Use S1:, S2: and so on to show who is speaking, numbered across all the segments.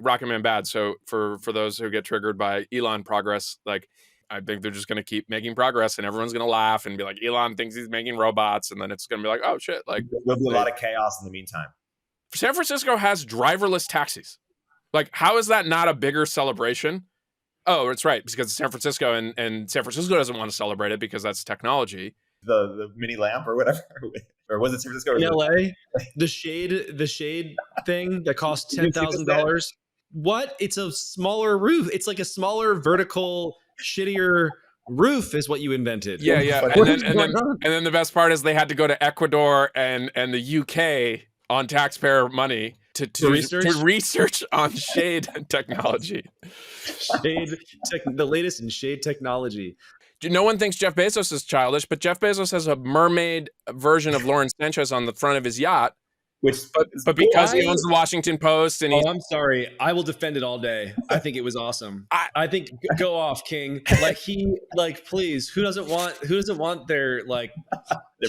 S1: Rocket Man bad. So for those who get triggered by Elon progress, like I think they're just going to keep making progress, and everyone's going to laugh and be like, Elon thinks he's making robots, and then it's going to be like, oh shit, like
S2: there'll be a lot of chaos in the meantime.
S1: San Francisco has driverless taxis. Like, how is that not a bigger celebration? Oh, it's right, because it's San Francisco, and San Francisco doesn't want to celebrate it because that's technology.
S2: The mini lamp or whatever, or was it San Francisco?
S3: In LA, the shade thing that costs $10,000. What? It's a smaller roof. It's like a smaller vertical, shittier roof is what you invented.
S1: Yeah. And then the best part is they had to go to Ecuador and the UK on taxpayer money to research on shade technology.
S3: The latest in shade technology.
S1: No one thinks Jeff Bezos is childish, but Jeff Bezos has a mermaid version of Lauren Sanchez on the front of his yacht. But because he owns the Washington Post, and
S3: I'm sorry, I will defend it all day. I think it was awesome. I think go off, King. Please, who doesn't want their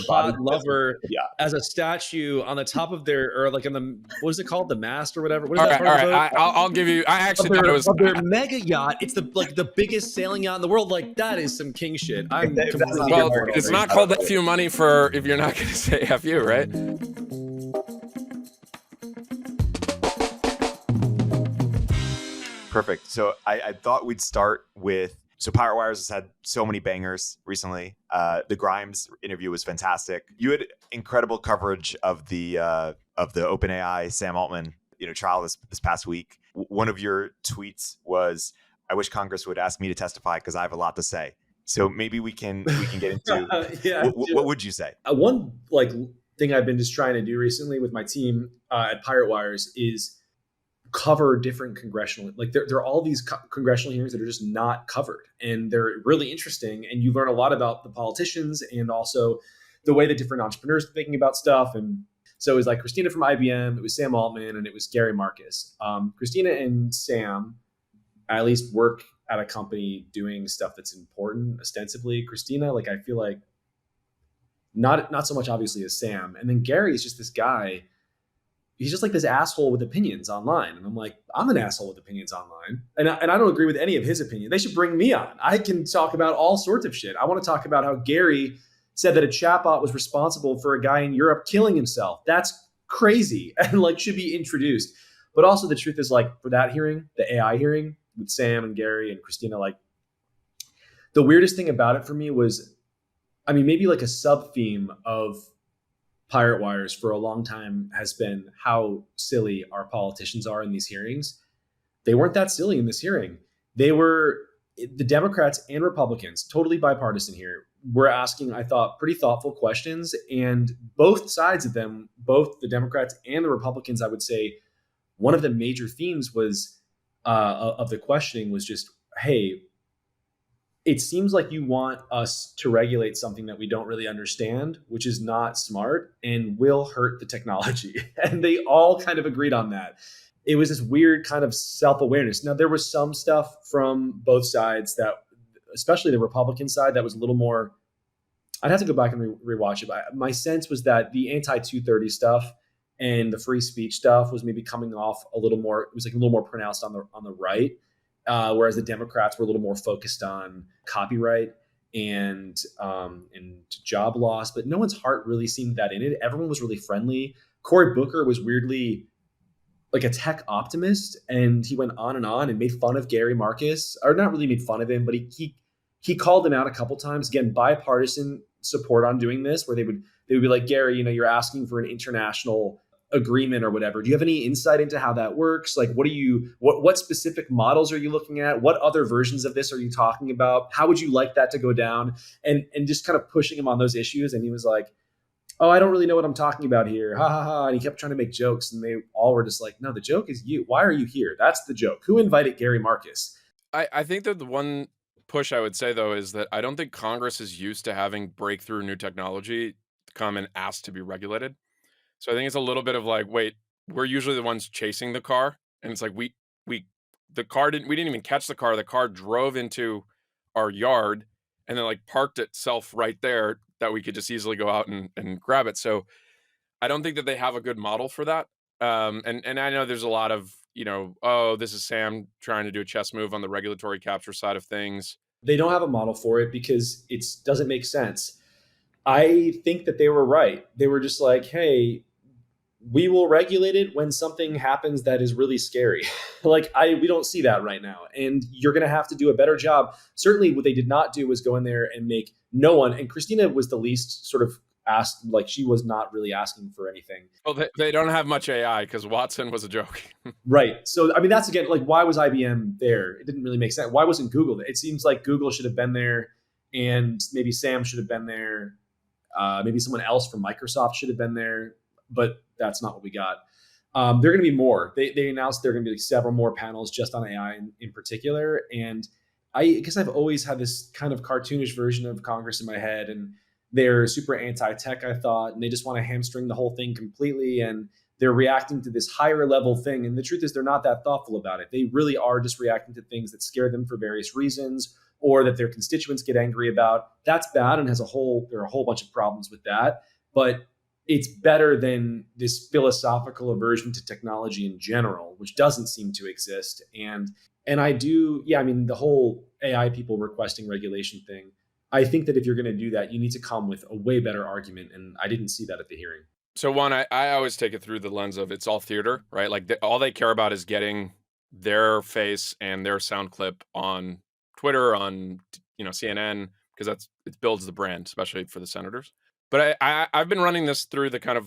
S3: hot lover as a statue on the top of their, or like on the, what is it called, the mast or whatever? What is
S1: all right. I'll give you. I actually thought it was
S3: their mega yacht. It's the biggest sailing yacht in the world. Like, that is some king shit.
S1: It's not called F you money for if you're not going to say F you, right?
S2: Perfect. So I thought we'd start with, so Pirate Wires has had so many bangers recently. The Grimes interview was fantastic. You had incredible coverage of the OpenAI Sam Altman trial this past week. One of your tweets was, "I wish Congress would ask me to testify because I have a lot to say." So maybe we can get into what would you say?
S3: One thing I've been just trying to do recently with my team at Pirate Wires is cover different congressional, there are all these congressional hearings that are just not covered, and they're really interesting, and you learn a lot about the politicians and also the way that different entrepreneurs are thinking about stuff. And so it was like Christina from IBM, it was Sam Altman, and it was Gary Marcus. Christina and Sam at least work at a company doing stuff that's important ostensibly. Christina, I feel like not so much obviously as Sam, and then Gary is just this guy. He's just like this asshole with opinions online. And I'm like, I'm an asshole with opinions online. And I don't agree with any of his opinions. They should bring me on. I can talk about all sorts of shit. I want to talk about how Gary said that a chatbot was responsible for a guy in Europe killing himself. That's crazy and should be introduced. But also the truth is, for that hearing, the AI hearing with Sam and Gary and Christina, the weirdest thing about it for me was, maybe a sub-theme of Pirate Wires for a long time has been how silly our politicians are in these hearings. They weren't that silly in this hearing. They were, the Democrats and Republicans, totally bipartisan here, were asking, I thought, pretty thoughtful questions. And both sides of them, both the Democrats and the Republicans, I would say, one of the major themes was of the questioning was just, hey, it seems like you want us to regulate something that we don't really understand, which is not smart and will hurt the technology. And they all kind of agreed on that. It was this weird kind of self-awareness. Now, there was some stuff from both sides that, especially the Republican side, that was a little more, I'd have to go back and rewatch it. But my sense was that the anti-230 stuff and the free speech stuff was maybe coming off a little more, it was a little more pronounced on the right. Whereas the Democrats were a little more focused on copyright and job loss, but no one's heart really seemed that in it. Everyone was really friendly. Cory Booker was weirdly a tech optimist, and he went on and made fun of Gary Marcus, or not really made fun of him, but he called him out a couple times. Again, bipartisan support on doing this, where they would be like, Gary, you're asking for an international agreement or whatever. Do you have any insight into how that works? What specific models are you looking at? What other versions of this are you talking about? How would you like that to go down? And just kind of pushing him on those issues. And he was like, oh, I don't really know what I'm talking about here. Ha ha ha. And he kept trying to make jokes, and they all were just like, no, the joke is you. Why are you here? That's the joke. Who invited Gary Marcus?
S1: I think that the one push I would say, though, is that I don't think Congress is used to having breakthrough new technology come and ask to be regulated. So I think it's a little bit of wait, we're usually the ones chasing the car. And it's like, we didn't even catch the car. The car drove into our yard and then parked itself right there that we could just easily go out and grab it. So I don't think that they have a good model for that. And I know there's a lot of oh, this is Sam trying to do a chess move on the regulatory capture side of things.
S3: They don't have a model for it because it doesn't make sense. I think that they were right. They were just like, hey, we will regulate it when something happens that is really scary. We don't see that right now. And you're going to have to do a better job. Certainly what they did not do was go in there and make no one, and Christina was the least sort of asked, like she was not really asking for anything.
S1: Well, they don't have much AI because Watson was a joke.
S3: Right. So, I mean, that's again, like, why was IBM there? It didn't really make sense. Why wasn't Google there? It seems like Google should have been there, and maybe Sam should have been there. Maybe someone else from Microsoft should have been there, but that's not what we got. There are going to be more. They announced there are going to be several more panels just on AI in particular. And I guess I've always had this kind of cartoonish version of Congress in my head, and they're super anti-tech, I thought, and they just want to hamstring the whole thing completely. And they're reacting to this higher level thing. And the truth is they're not that thoughtful about it. They really are just reacting to things that scare them for various reasons, or that their constituents get angry about. That's bad and there are a whole bunch of problems with that. But it's better than this philosophical aversion to technology in general, which doesn't seem to exist. And I do, yeah, I mean, the whole AI people requesting regulation thing, I think that if you're going to do that, you need to come with a way better argument. And I didn't see that at the hearing.
S1: So one, I always take it through the lens of it's all theater, right? Like all they care about is getting their face and their sound clip on Twitter, on CNN, because it builds the brand, especially for the senators. But I've been running this through the kind of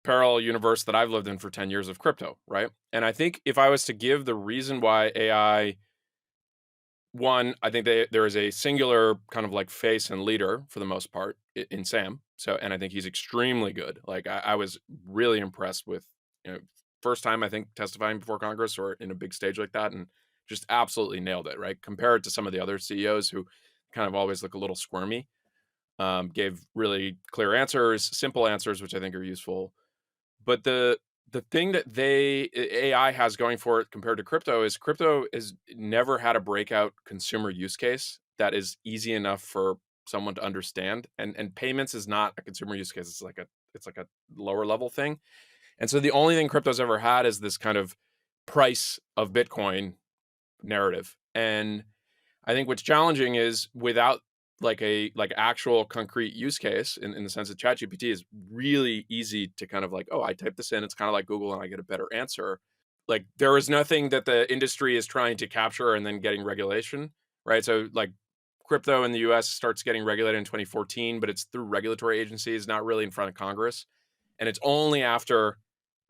S1: parallel universe that I've lived in for 10 years of crypto, right? And I think if I was to give the reason why AI, one, I think there is a singular kind of like face and leader for the most part in Sam. So, and I think he's extremely good. Like I was really impressed with, first time I think testifying before Congress or in a big stage like that, and just absolutely nailed it, right? Compared to some of the other CEOs who kind of always look a little squirmy. Gave really clear answers, simple answers, which I think are useful. But the thing that AI has going for it compared to crypto is never had a breakout consumer use case that is easy enough for someone to understand. And payments is not a consumer use case. It's like a lower level thing. And so the only thing crypto's ever had is this kind of price of Bitcoin narrative. And I think what's challenging is without like actual concrete use case in the sense that ChatGPT is really easy to kind of like, oh, I type this in, it's kind of like Google and I get a better answer. Like there is nothing that the industry is trying to capture and then getting regulation, right? So like crypto in the US starts getting regulated in 2014, but it's through regulatory agencies, not really in front of Congress. And it's only after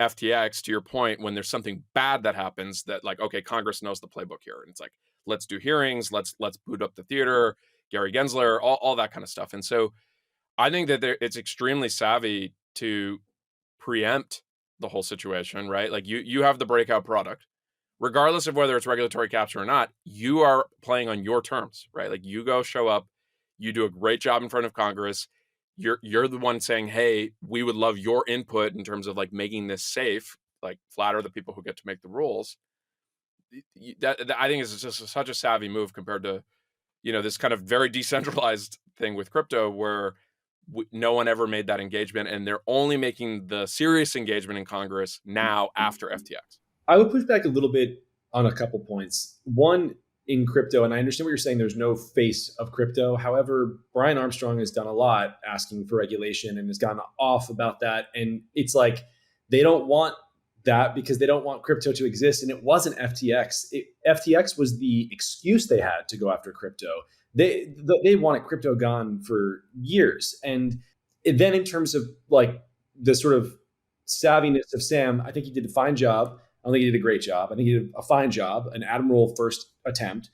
S1: FTX, to your point, when there's something bad that happens that like, okay, Congress knows the playbook here. And it's like, let's do hearings, let's boot up the theater, Gary Gensler, all that kind of stuff. And so I think that it's extremely savvy to preempt the whole situation, right? Like you have the breakout product, regardless of whether it's regulatory capture or not, you are playing on your terms, right? Like you go show up, you do a great job in front of Congress. You're the one saying, hey, we would love your input in terms of like making this safe, like flatter the people who get to make the rules. That I think is just such a savvy move compared to, this kind of very decentralized thing with crypto where no one ever made that engagement, and they're only making the serious engagement in Congress now after FTX.
S3: I would push back a little bit on a couple points. One, in crypto, and I understand what you're saying, there's no face of crypto. However, Brian Armstrong has done a lot asking for regulation and has gone off about that. And it's like they don't want that because they don't want crypto to exist. And it wasn't FTX. FTX was the excuse they had to go after crypto. They wanted crypto gone for years. And then in terms of like the sort of savviness of Sam, I think he did a fine job. I don't think he did a great job. I think he did a fine job, an admirable first attempt.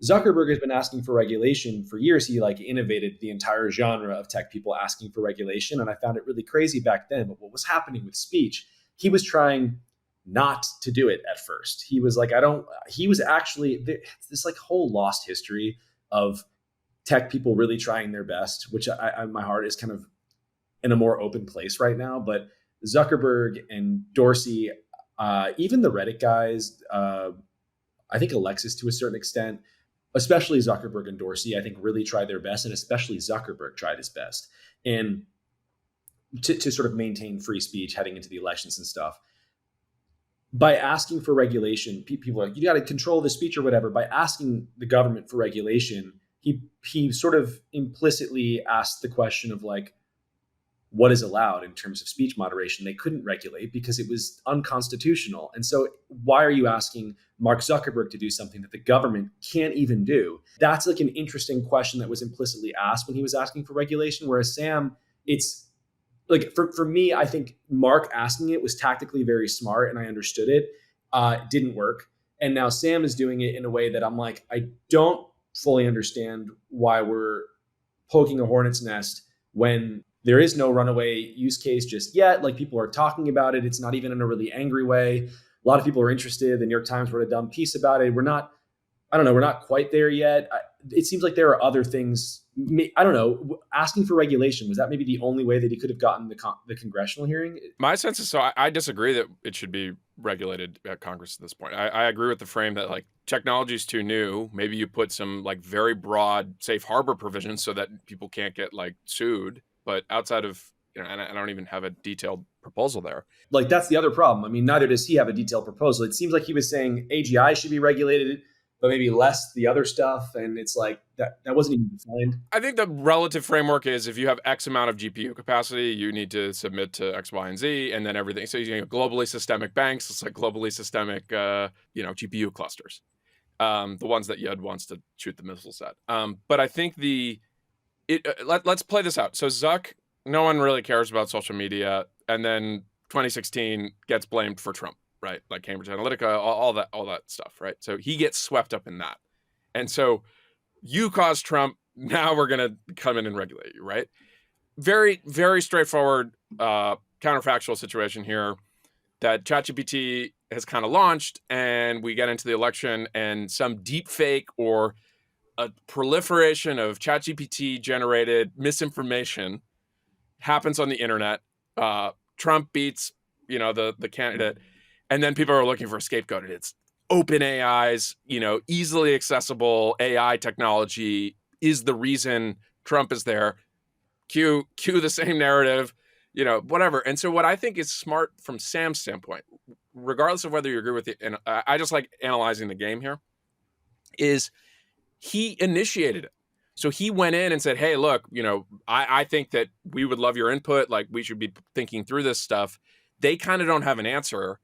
S3: Zuckerberg has been asking for regulation for years. He like innovated the entire genre of tech people asking for regulation. And I found it really crazy back then. But what was happening with speech, he was trying not to do it at first. He was like, he was actually this like whole lost history of tech people really trying their best, which my heart is kind of in a more open place right now. But Zuckerberg and Dorsey, even the Reddit guys, I think Alexis to a certain extent, especially Zuckerberg and Dorsey, I think really tried their best, and especially Zuckerberg tried his best, and to sort of maintain free speech heading into the elections and stuff. by asking for regulation, people are like, you got to control the speech or whatever. By asking the government for regulation, he sort of implicitly asked the question of like, what is allowed in terms of speech moderation. They couldn't regulate because it was unconstitutional. And so why are you asking Mark Zuckerberg to do something that the government can't even do? That's like an interesting question that was implicitly asked when he was asking for regulation. Whereas Sam, it's like for me, I think Mark asking it was tactically very smart and I understood it. It didn't work. And now Sam is doing it in a way that I'm like, I don't fully understand why we're poking a hornet's nest when there is no runaway use case just yet. Like people are talking about it. It's not even in a really angry way. A lot of people are interested. The New York Times wrote a dumb piece about it. I don't know, we're not quite there yet. It seems like there are other things. I don't know. Asking for regulation, was that maybe the only way that he could have gotten the congressional hearing?
S1: My sense is, so I disagree that it should be regulated at Congress at this point. I agree with the frame that like technology is too new. Maybe you put some like very broad safe harbor provisions so that people can't get like sued. But outside of, and I don't even have a detailed proposal there.
S3: Like that's the other problem. I mean, neither does he have a detailed proposal. It seems like he was saying AGI should be regulated, but maybe less the other stuff. And it's like that wasn't even defined.
S1: I think the relative framework is if you have X amount of GPU capacity, you need to submit to X, Y, and Z, and then everything. So globally systemic banks, it's like globally systemic, GPU clusters, the ones that Yud wants to shoot the missiles at. But I think let's play this out. So Zuck, no one really cares about social media, and then 2016 gets blamed for Trump, right? Like Cambridge Analytica, all that stuff, right? So he gets swept up in that, and so you caused Trump. Now we're gonna come in and regulate you, right? Very, very straightforward, counterfactual situation here. That ChatGPT has kind of launched, and we get into the election, and some deep fake or a proliferation of ChatGPT generated misinformation happens on the internet. Trump beats, the candidate, and then people are looking for a scapegoat. And it's open AI's, easily accessible AI technology is the reason Trump is there. Cue the same narrative, whatever. And so what I think is smart from Sam's standpoint, regardless of whether you agree with it, and I just like analyzing the game here, is he initiated it. So he went in and said, hey, look, I think that we would love your input. Like we should be thinking through this stuff. They kind of don't have an answer,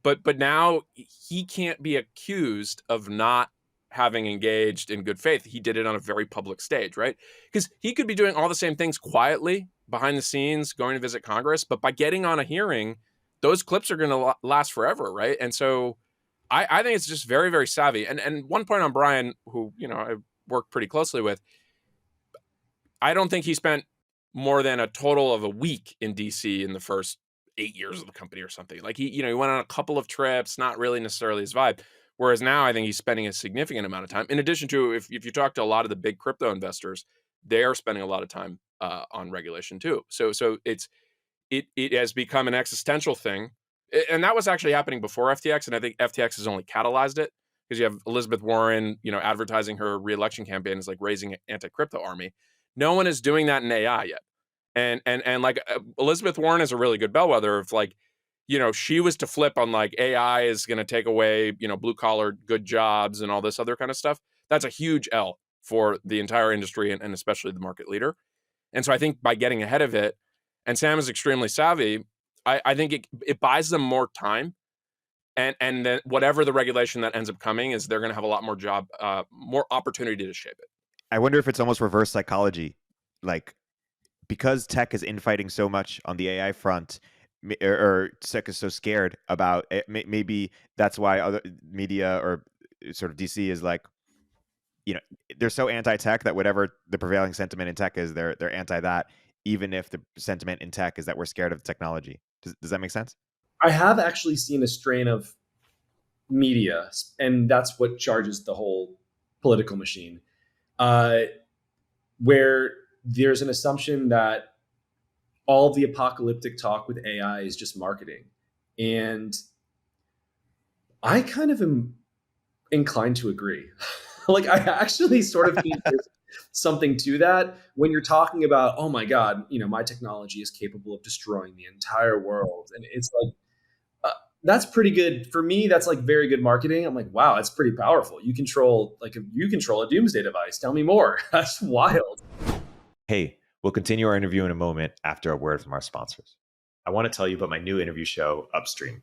S1: but now he can't be accused of not having engaged in good faith. He did it on a very public stage, right? Because he could be doing all the same things quietly behind the scenes, going to visit Congress, but by getting on a hearing, those clips are going to last forever, right? And so I think it's just very, very savvy. And one point on Brian, who, I worked pretty closely with, I don't think he spent more than a total of a week in DC in the first 8 years of the company or something. Like he went on a couple of trips, not really necessarily his vibe. Whereas now I think he's spending a significant amount of time. In addition to, if you talk to a lot of the big crypto investors, they are spending a lot of time on regulation too. So it has become an existential thing. And that was actually happening before FTX. And I think FTX has only catalyzed it because you have Elizabeth Warren, advertising her reelection campaign as like raising an anti-crypto army. No one is doing that in AI yet. And like Elizabeth Warren is a really good bellwether of like, she was to flip on like AI is going to take away, blue collar good jobs and all this other kind of stuff. That's a huge L for the entire industry and especially the market leader. And so I think by getting ahead of it, and Sam is extremely savvy, I think it buys them more time. And then whatever the regulation that ends up coming is, they're going to have a lot more more opportunity to shape it.
S2: I wonder if it's almost reverse psychology. Like, because tech is infighting so much on the AI front, or tech is so scared about it, maybe that's why other media or sort of DC is like, they're so anti-tech that whatever the prevailing sentiment in tech is, they're anti that, even if the sentiment in tech is that we're scared of the technology. Does that make sense?
S3: I have actually seen a strain of media, and that's what charges the whole political machine, where there's an assumption that all of the apocalyptic talk with AI is just marketing. And I kind of am inclined to agree. Like, I actually sort of think there's something to that when you're talking about, oh my God, my technology is capable of destroying the entire world. And it's like, That's pretty good for me. That's like very good marketing. I'm like, wow, that's pretty powerful. You control a doomsday device. Tell me more. That's wild.
S2: Hey, we'll continue our interview in a moment after a word from our sponsors. I want to tell you about my new interview show, Upstream.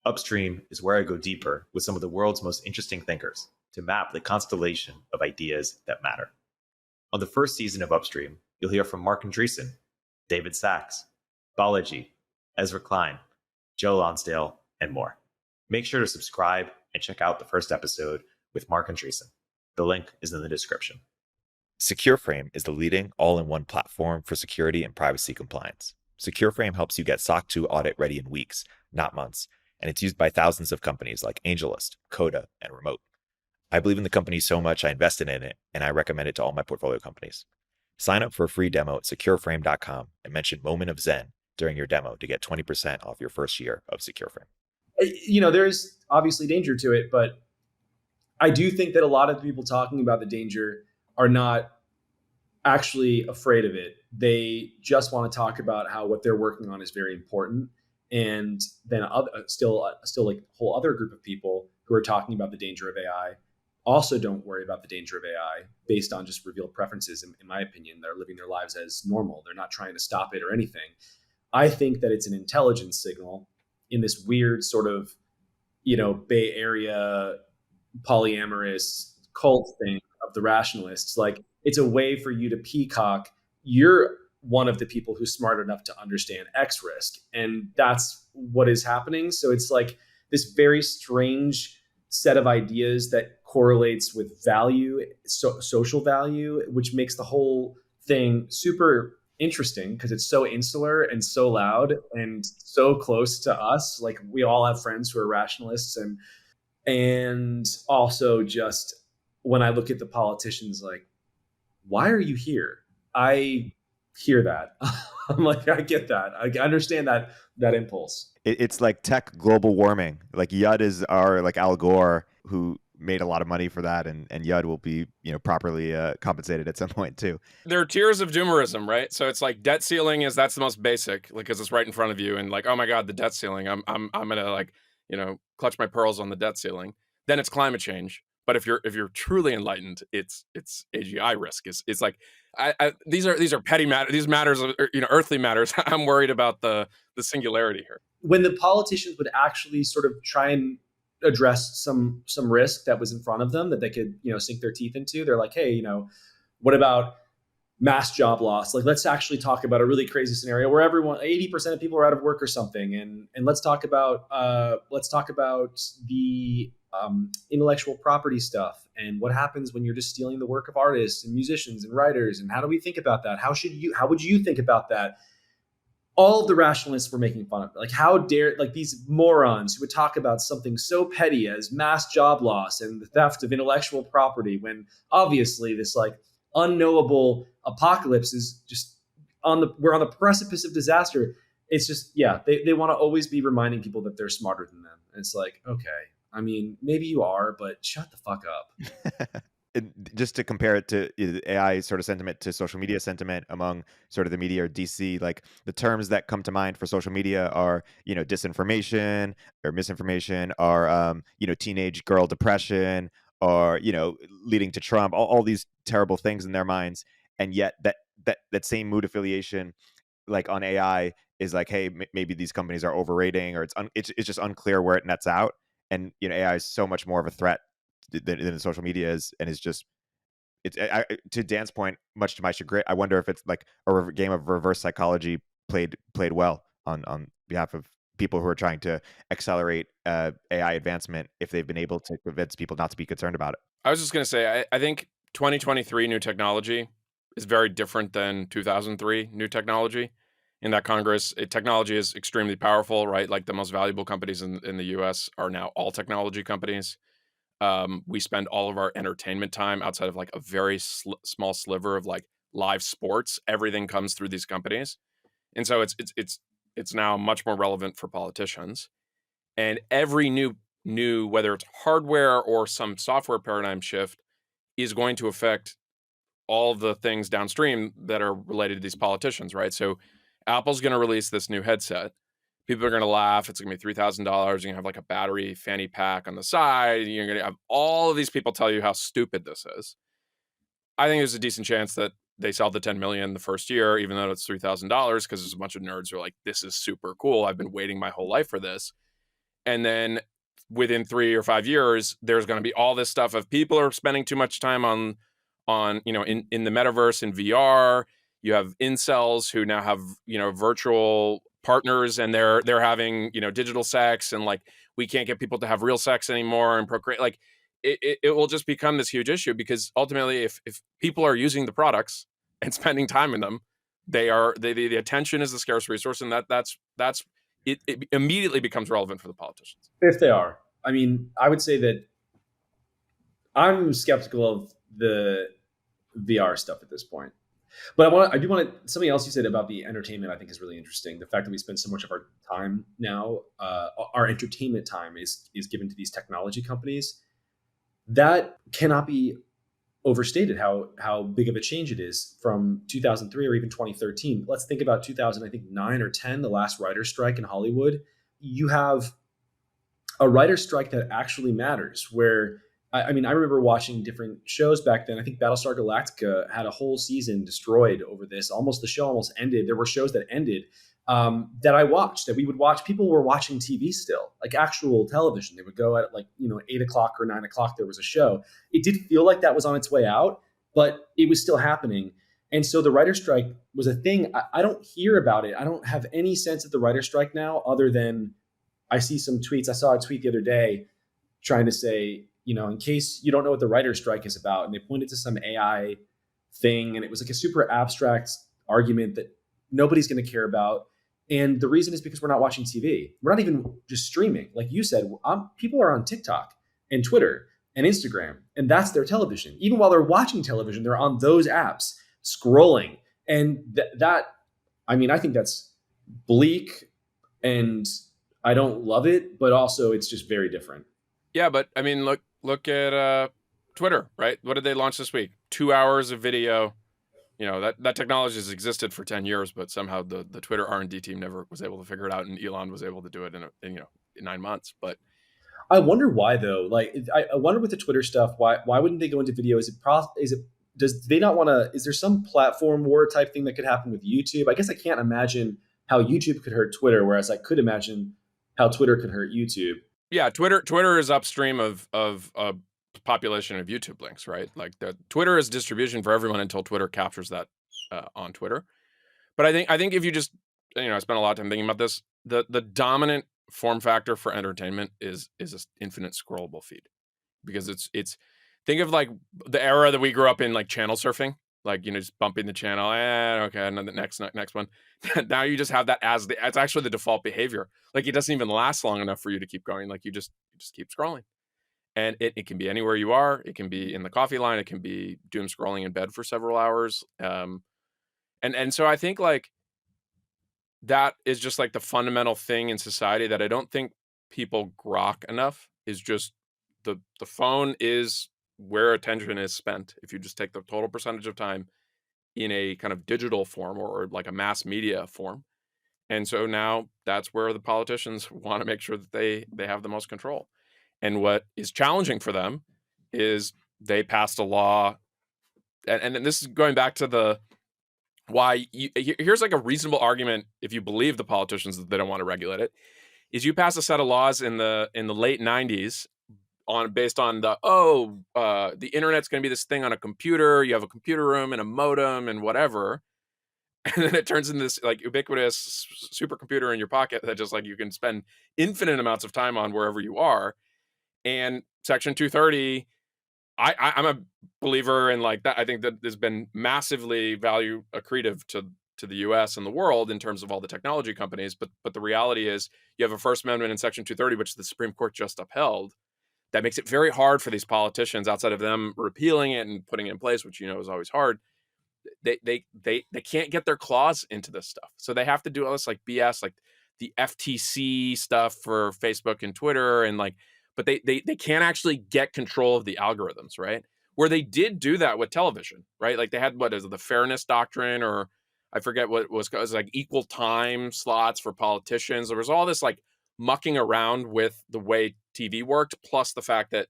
S2: Upstream is where I go deeper with some of the world's most interesting thinkers to map the constellation of ideas that matter. On the first season of Upstream, you'll hear from Mark Andreessen, David Sachs, Balaji, Ezra Klein, Joe Lonsdale, and more. Make sure to subscribe and check out the first episode with Mark Andreessen. The link is in the description. Secureframe is the leading all-in-one platform for security and privacy compliance. Secureframe helps you get SOC 2 audit ready in weeks, not months, and it's used by thousands of companies like AngelList, Coda, and Remote. I believe in the company so much I invested in it, and I recommend it to all my portfolio companies. Sign up for a free demo at secureframe.com and mention Moment of Zen during your demo to get 20% off your first year of Secureframe.
S3: There's obviously danger to it, but I do think that a lot of people talking about the danger are not actually afraid of it. They just want to talk about how what they're working on is very important. And then still like a whole other group of people who are talking about the danger of AI also don't worry about the danger of AI based on just revealed preferences. In my opinion, they're living their lives as normal. They're not trying to stop it or anything. I think that it's an intelligence signal in this weird sort of, Bay Area polyamorous cult thing of the rationalists. Like, it's a way for you to peacock. You're one of the people who's smart enough to understand X risk. And that's what is happening. So it's like this very strange set of ideas that correlates with value, social value, which makes the whole thing super interesting because it's so insular and so loud and so close to us. Like, we all have friends who are rationalists, and also just when I look at the politicians, like, why are you here? I hear that. I'm like, I get that. I understand that impulse.
S2: It's like tech global warming. Like Yud is our like Al Gore who made a lot of money for that, and Yud will be properly compensated at some point too.
S1: There are tiers of doomerism, right? So it's like debt ceiling that's the most basic, like, because it's right in front of you, and like, oh my god, the debt ceiling. I'm gonna, like, clutch my pearls on the debt ceiling. Then it's climate change. But if you're truly enlightened, it's AGI risk. It's like, these are petty matters. These matters are, earthly matters. I'm worried about the singularity here.
S3: When the politicians would actually sort of try and address some risk that was in front of them that they could sink their teeth into, they're like, hey, what about mass job loss? Like, let's actually talk about a really crazy scenario where 80% of people are out of work or something, and let's talk about the intellectual property stuff and what happens when you're just stealing the work of artists and musicians and writers, and how do we think about that? How would you think about that? All of the rationalists were making fun of it. Like, how dare, like, these morons who would talk about something so petty as mass job loss and the theft of intellectual property, when obviously this like unknowable apocalypse is just we're on the precipice of disaster. It's just, they want to always be reminding people that they're smarter than them. And it's like, okay, I mean, maybe you are, but shut the fuck up.
S2: Just to compare it to AI sort of sentiment to social media sentiment among sort of the media or DC, like the terms that come to mind for social media are, disinformation or misinformation, or, teenage girl depression, or, leading to Trump, all these terrible things in their minds. And yet that same mood affiliation, like on AI, is like, hey, maybe these companies are overrating, or it's just unclear where it nets out. And, AI is so much more of a threat than social media is, and is just, to Dan's point, much to my chagrin, I wonder if it's like a game of reverse psychology played well on behalf of people who are trying to accelerate AI advancement, if they've been able to convince people not to be concerned about it.
S1: I was just going to say, I think 2023 new technology is very different than 2003 new technology. In that technology is extremely powerful, right? Like, the most valuable companies in the US are now all technology companies. We spend all of our entertainment time outside of like a very small sliver of like live sports. Everything comes through these companies. And so it's now much more relevant for politicians. And every new, whether it's hardware or some software paradigm shift, is going to affect all of the things downstream that are related to these politicians, right? So Apple's going to release this new headset. People are going to laugh. It's going to be $3,000. You're going to have like a battery fanny pack on the side. You're going to have all of these people tell you how stupid this is. I think there's a decent chance that they sell the 10 million the first year, even though it's $3,000, because there's a bunch of nerds who are like, this is super cool. I've been waiting my whole life for this. And then within 3 or 5 years, there's going to be all this stuff of people are spending too much time on in the metaverse in VR. You have incels who now have virtual partners, and they're having digital sex, and like we can't get people to have real sex anymore and procreate. Like it will just become this huge issue, because ultimately, if people are using the products and spending time in them, the attention is the scarce resource, and that's it immediately becomes relevant for the politicians.
S3: If they are. I mean, I would say that I'm skeptical of the VR stuff at this point. But I do want to, something else you said about the entertainment, I think is really interesting. The fact that we spend so much of our time now, our entertainment time is given to these technology companies. That cannot be overstated how big of a change it is from 2003 or even 2013. Let's think about 2009 or 10, the last writer's strike in Hollywood. You have a writer's strike that actually matters, where I remember watching different shows back then. I think Battlestar Galactica had a whole season destroyed over this. The show almost ended. There were shows that ended that I watched, that we would watch. People were watching TV still, like actual television. They would go at 8 o'clock or 9 o'clock. There was a show. It did feel like that was on its way out, but it was still happening. And so the writer's strike was a thing. I don't hear about it. I don't have any sense of the writer's strike now, other than I see some tweets. I saw a tweet the other day trying to say, in case you don't know what the writer's strike is about, and they pointed to some AI thing, and it was like a super abstract argument that nobody's going to care about. And the reason is because we're not watching TV. We're not even just streaming. Like you said, people are on TikTok and Twitter and Instagram, and that's their television. Even while they're watching television, they're on those apps scrolling. And I think that's bleak, and I don't love it, but also it's just very different.
S1: Yeah, but I mean, look at Twitter, right? What did they launch this week? 2 hours of video. That technology has existed for 10 years, but somehow the Twitter R&D team never was able to figure it out, and Elon was able to do it in 9 months. But
S3: I wonder why, though. Like, I wonder with the Twitter stuff, why wouldn't they go into video? Does they not want to? Is there some platform war type thing that could happen with YouTube? I guess I can't imagine how YouTube could hurt Twitter, whereas I could imagine how Twitter could hurt YouTube.
S1: Yeah, Twitter is upstream of a population of YouTube links, right? Like the Twitter is distribution for everyone until Twitter captures that on Twitter. But I think if you just I spent a lot of time thinking about this. The dominant form factor for entertainment is an infinite scrollable feed, because it's think of like the era that we grew up in, like channel surfing, like just bumping the channel, okay, and then the next one. Now you just have that as it's actually the default behavior. Like it doesn't even last long enough for you to keep going. Like you just keep scrolling. And it can be anywhere you are. It can be in the coffee line. It can be doom scrolling in bed for several hours. And so I think like that is just like the fundamental thing in society that I don't think people grok enough, is just the phone is where attention is spent. If you just take the total percentage of time in a kind of digital form or like a mass media form. And so now that's where the politicians want to make sure that they have the most control. And what is challenging for them is they passed a law, and this is going back to the why. Here's like a reasonable argument if you believe the politicians that they don't want to regulate it, is you pass a set of laws in the late 90s based on the internet's going to be this thing on a computer. You have a computer room and a modem and whatever. And then it turns into this like ubiquitous supercomputer in your pocket that just like you can spend infinite amounts of time on wherever you are. And Section 230, I'm a believer in like that. I think that has been massively value accretive to the U.S. and the world in terms of all the technology companies. But the reality is you have a First Amendment in Section 230, which the Supreme Court just upheld, that makes it very hard for these politicians, outside of them repealing it and putting it in place, which is always hard. They can't get their claws into this stuff. So they have to do all this like BS, like the FTC stuff for Facebook and Twitter, and like, but they can't actually get control of the algorithms, right? Where they did do that with television, right? Like they had, what is it, the fairness doctrine, or I forget what it was like equal time slots for politicians. There was all this like mucking around with the way TV worked, plus the fact that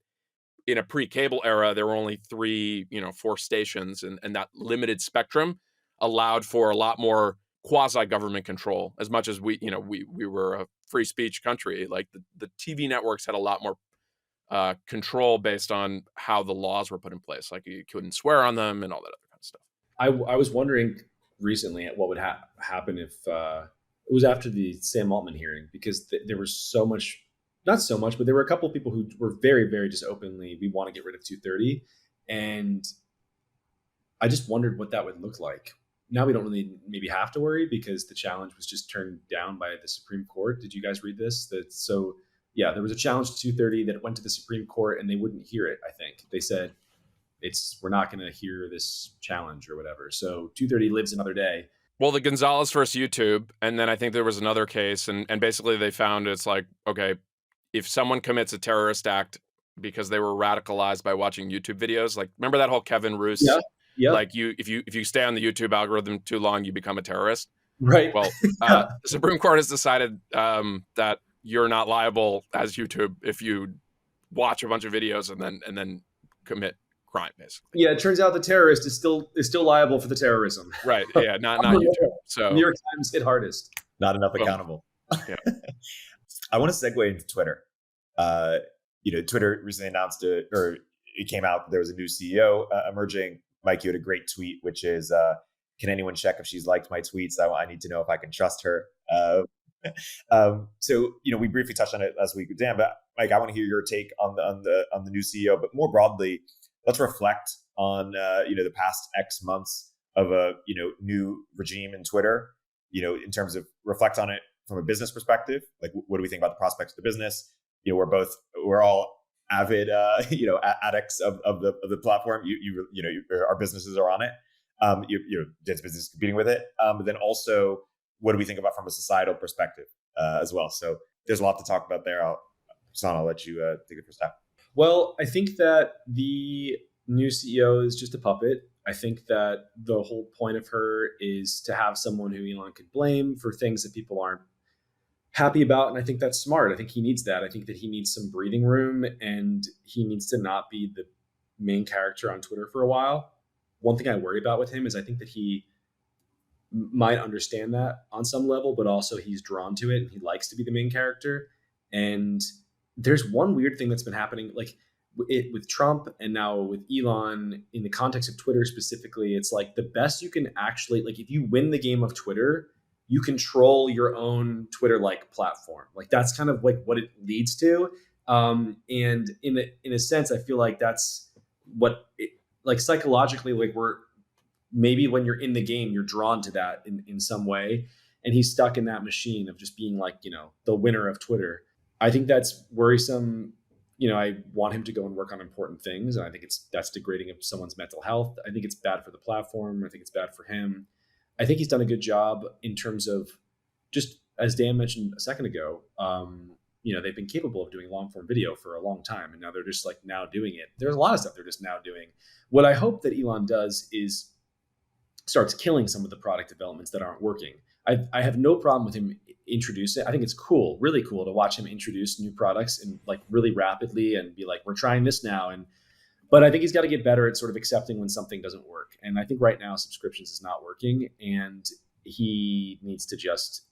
S1: in a pre-cable era, there were only 3, 4 stations, and that limited spectrum allowed for a lot more quasi-government control. As much as we were a free speech country, like the TV networks had a lot more control based on how the laws were put in place. Like you couldn't swear on them and all that other kind of stuff.
S3: I was wondering recently at what would happen if it was after the Sam Altman hearing, because there was so much, not so much, but there were a couple of people who were very, very just openly, we want to get rid of 230. And I just wondered what that would look like. Now we don't really maybe have to worry because the challenge was just turned down by the Supreme Court. Did you guys read this? So yeah, there was a challenge to 230 that went to the Supreme Court and they wouldn't hear it. I think they said we're not going to hear this challenge or whatever. So 230 lives another day.
S1: Well, the Gonzalez versus YouTube, and then I think there was another case, and basically they found it's like, okay, if someone commits a terrorist act because they were radicalized by watching YouTube videos, like remember that whole Kevin Roos, like if you stay on the YouTube algorithm too long, you become a terrorist.
S3: Right.
S1: Well, the Supreme Court has decided that you're not liable as YouTube if you watch a bunch of videos and then commit crime, basically.
S3: Yeah, it turns out the terrorist is still liable for the terrorism.
S1: Right. Yeah, not YouTube. So
S3: New York Times hit hardest.
S2: Not enough accountable.
S1: Yeah.
S2: I want to segue into Twitter. Twitter recently announced or it came out that there was a new CEO emerging. Mike, you had a great tweet, which is, can anyone check if she's liked my tweets? I need to know if I can trust her. So we briefly touched on it last week with Dan, but Mike, I want to hear your take on the new CEO, but more broadly, let's reflect on the past X months of a new regime in Twitter. In terms of reflect on it from a business perspective, like what do we think about the prospects of the business? We're all avid addicts of the platform. Our businesses are on it. Dan's business is competing with it. But then also, what do we think about from a societal perspective as well? So there's a lot to talk about there. I'll let you take it first time.
S3: Well, I think that the new CEO is just a puppet. I think that the whole point of her is to have someone who Elon could blame for things that people aren't happy about. And I think that's smart. I think he needs that. I think that he needs some breathing room and he needs to not be the main character on Twitter for a while. One thing I worry about with him is I think that he might understand that on some level, but also he's drawn to it and he likes to be the main character. And there's one weird thing that's been happening, like with Trump and now with Elon in the context of Twitter specifically. It's like the best you can actually, like if you win the game of Twitter, you control your own Twitter-like platform. Like that's kind of like what it leads to. And in a sense, I feel like that's what like psychologically, like we're maybe when you're in the game, you're drawn to that in some way. And he's stuck in that machine of just being like, the winner of Twitter. I think that's worrisome. I want him to go and work on important things. And I think that's degrading of someone's mental health. I think it's bad for the platform. I think it's bad for him. I think he's done a good job in terms of just, as Dan mentioned a second ago, they've been capable of doing long form video for a long time. And now they're just like now doing it. There's a lot of stuff they're just now doing. What I hope that Elon does is starts killing some of the product developments that aren't working. I have no problem with him introducing. I think it's cool, really cool to watch him introduce new products and like really rapidly and be like, we're trying this now. But I think he's got to get better at sort of accepting when something doesn't work. And I think right now subscriptions is not working and he needs to just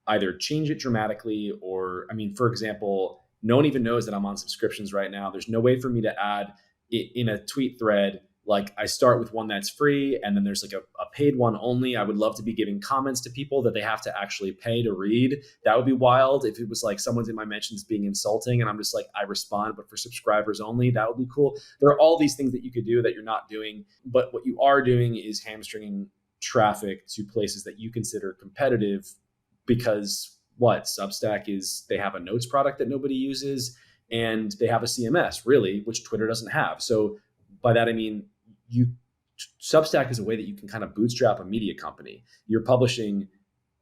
S3: either change it dramatically or, for example, no one even knows that I'm on subscriptions right now. There's no way for me to add it in a tweet thread. Like I start with one that's free and then there's like a paid one only. I would love to be giving comments to people that they have to actually pay to read. That would be wild if it was like someone's in my mentions being insulting and I'm just like, I respond, but for subscribers only, that would be cool. There are all these things that you could do that you're not doing, but what you are doing is hamstringing traffic to places that you consider competitive because Substack is, they have a notes product that nobody uses and they have a CMS really, which Twitter doesn't have. So by that, I mean, Substack is a way that you can kind of bootstrap a media company. You're publishing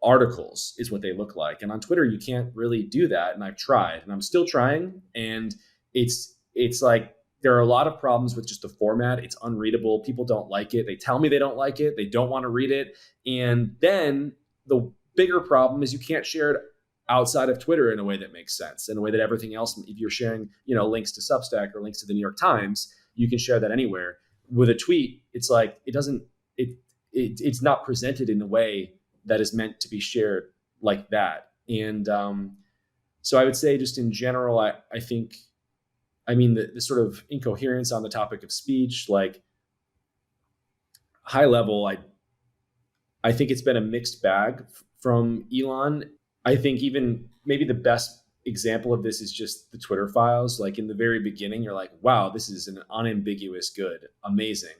S3: articles is what they look like. And on Twitter, you can't really do that. And I've tried and I'm still trying. And it's like there are a lot of problems with just the format. It's unreadable. People don't like it. They tell me they don't like it. They don't want to read it. And then the bigger problem is you can't share it outside of Twitter in a way that makes sense, in a way that everything else, if you're sharing, links to Substack or links to the New York Times, you can share that anywhere. With a tweet, it's like it's not presented in a way that is meant to be shared like that. And so I would say, just in general, I think, the sort of incoherence on the topic of speech, like, high level, I think it's been a mixed bag from Elon. I think even maybe the best example of this is just the Twitter files. Like, in the very beginning, you're like, wow, this is an unambiguous good, amazing.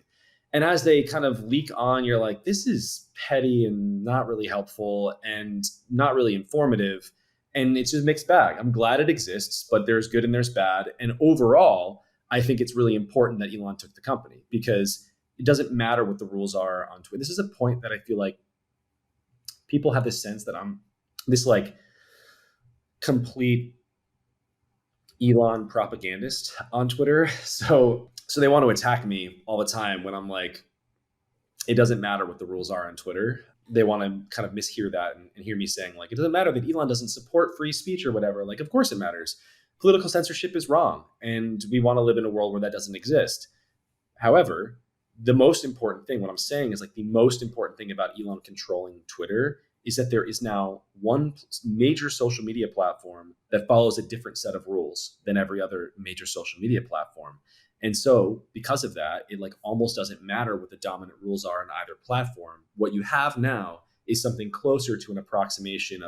S3: And as they kind of leak on, you're like, this is petty and not really helpful and not really informative. And it's just a mixed bag. I'm glad it exists, but there's good and there's bad. And overall, I think it's really important that Elon took the company, because it doesn't matter what the rules are on Twitter. This is a point that I feel like people have this sense that I'm this like complete Elon propagandist on Twitter. So they want to attack me all the time when I'm like, it doesn't matter what the rules are on Twitter. They want to kind of mishear that and hear me saying, like, it doesn't matter that Elon doesn't support free speech or whatever. Like, of course it matters. Political censorship is wrong, and we want to live in a world where that doesn't exist. However, the most important thing, what I'm saying is, like, the most important thing about Elon controlling Twitter is that there is now one major social media platform that follows a different set of rules than every other major social media platform. And so because of that, it like almost doesn't matter what the dominant rules are on either platform. What you have now is something closer to an approximation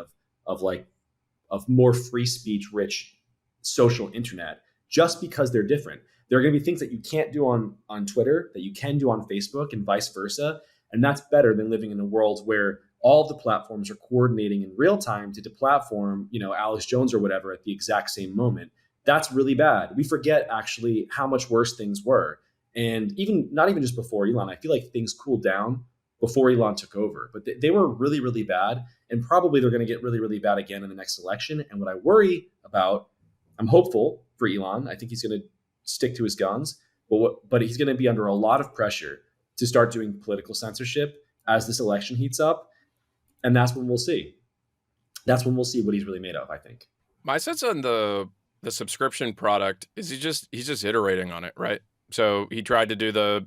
S3: of more free speech rich social internet, just because they're different. There are going to be things that you can't do on Twitter that you can do on Facebook, and vice versa. And that's better than living in a world where all of the platforms are coordinating in real time to deplatform, Alex Jones or whatever at the exact same moment. That's really bad. We forget actually how much worse things were. And not even just before Elon, I feel like things cooled down before Elon took over, but they were really, really bad. And probably they're going to get really, really bad again in the next election. And what I worry about, I'm hopeful for Elon. I think he's going to stick to his guns, but he's going to be under a lot of pressure to start doing political censorship as this election heats up. And that's when we'll see. That's when we'll see what he's really made of, I think.
S1: My sense on the subscription product is he's just iterating on it, right? So he tried to do the,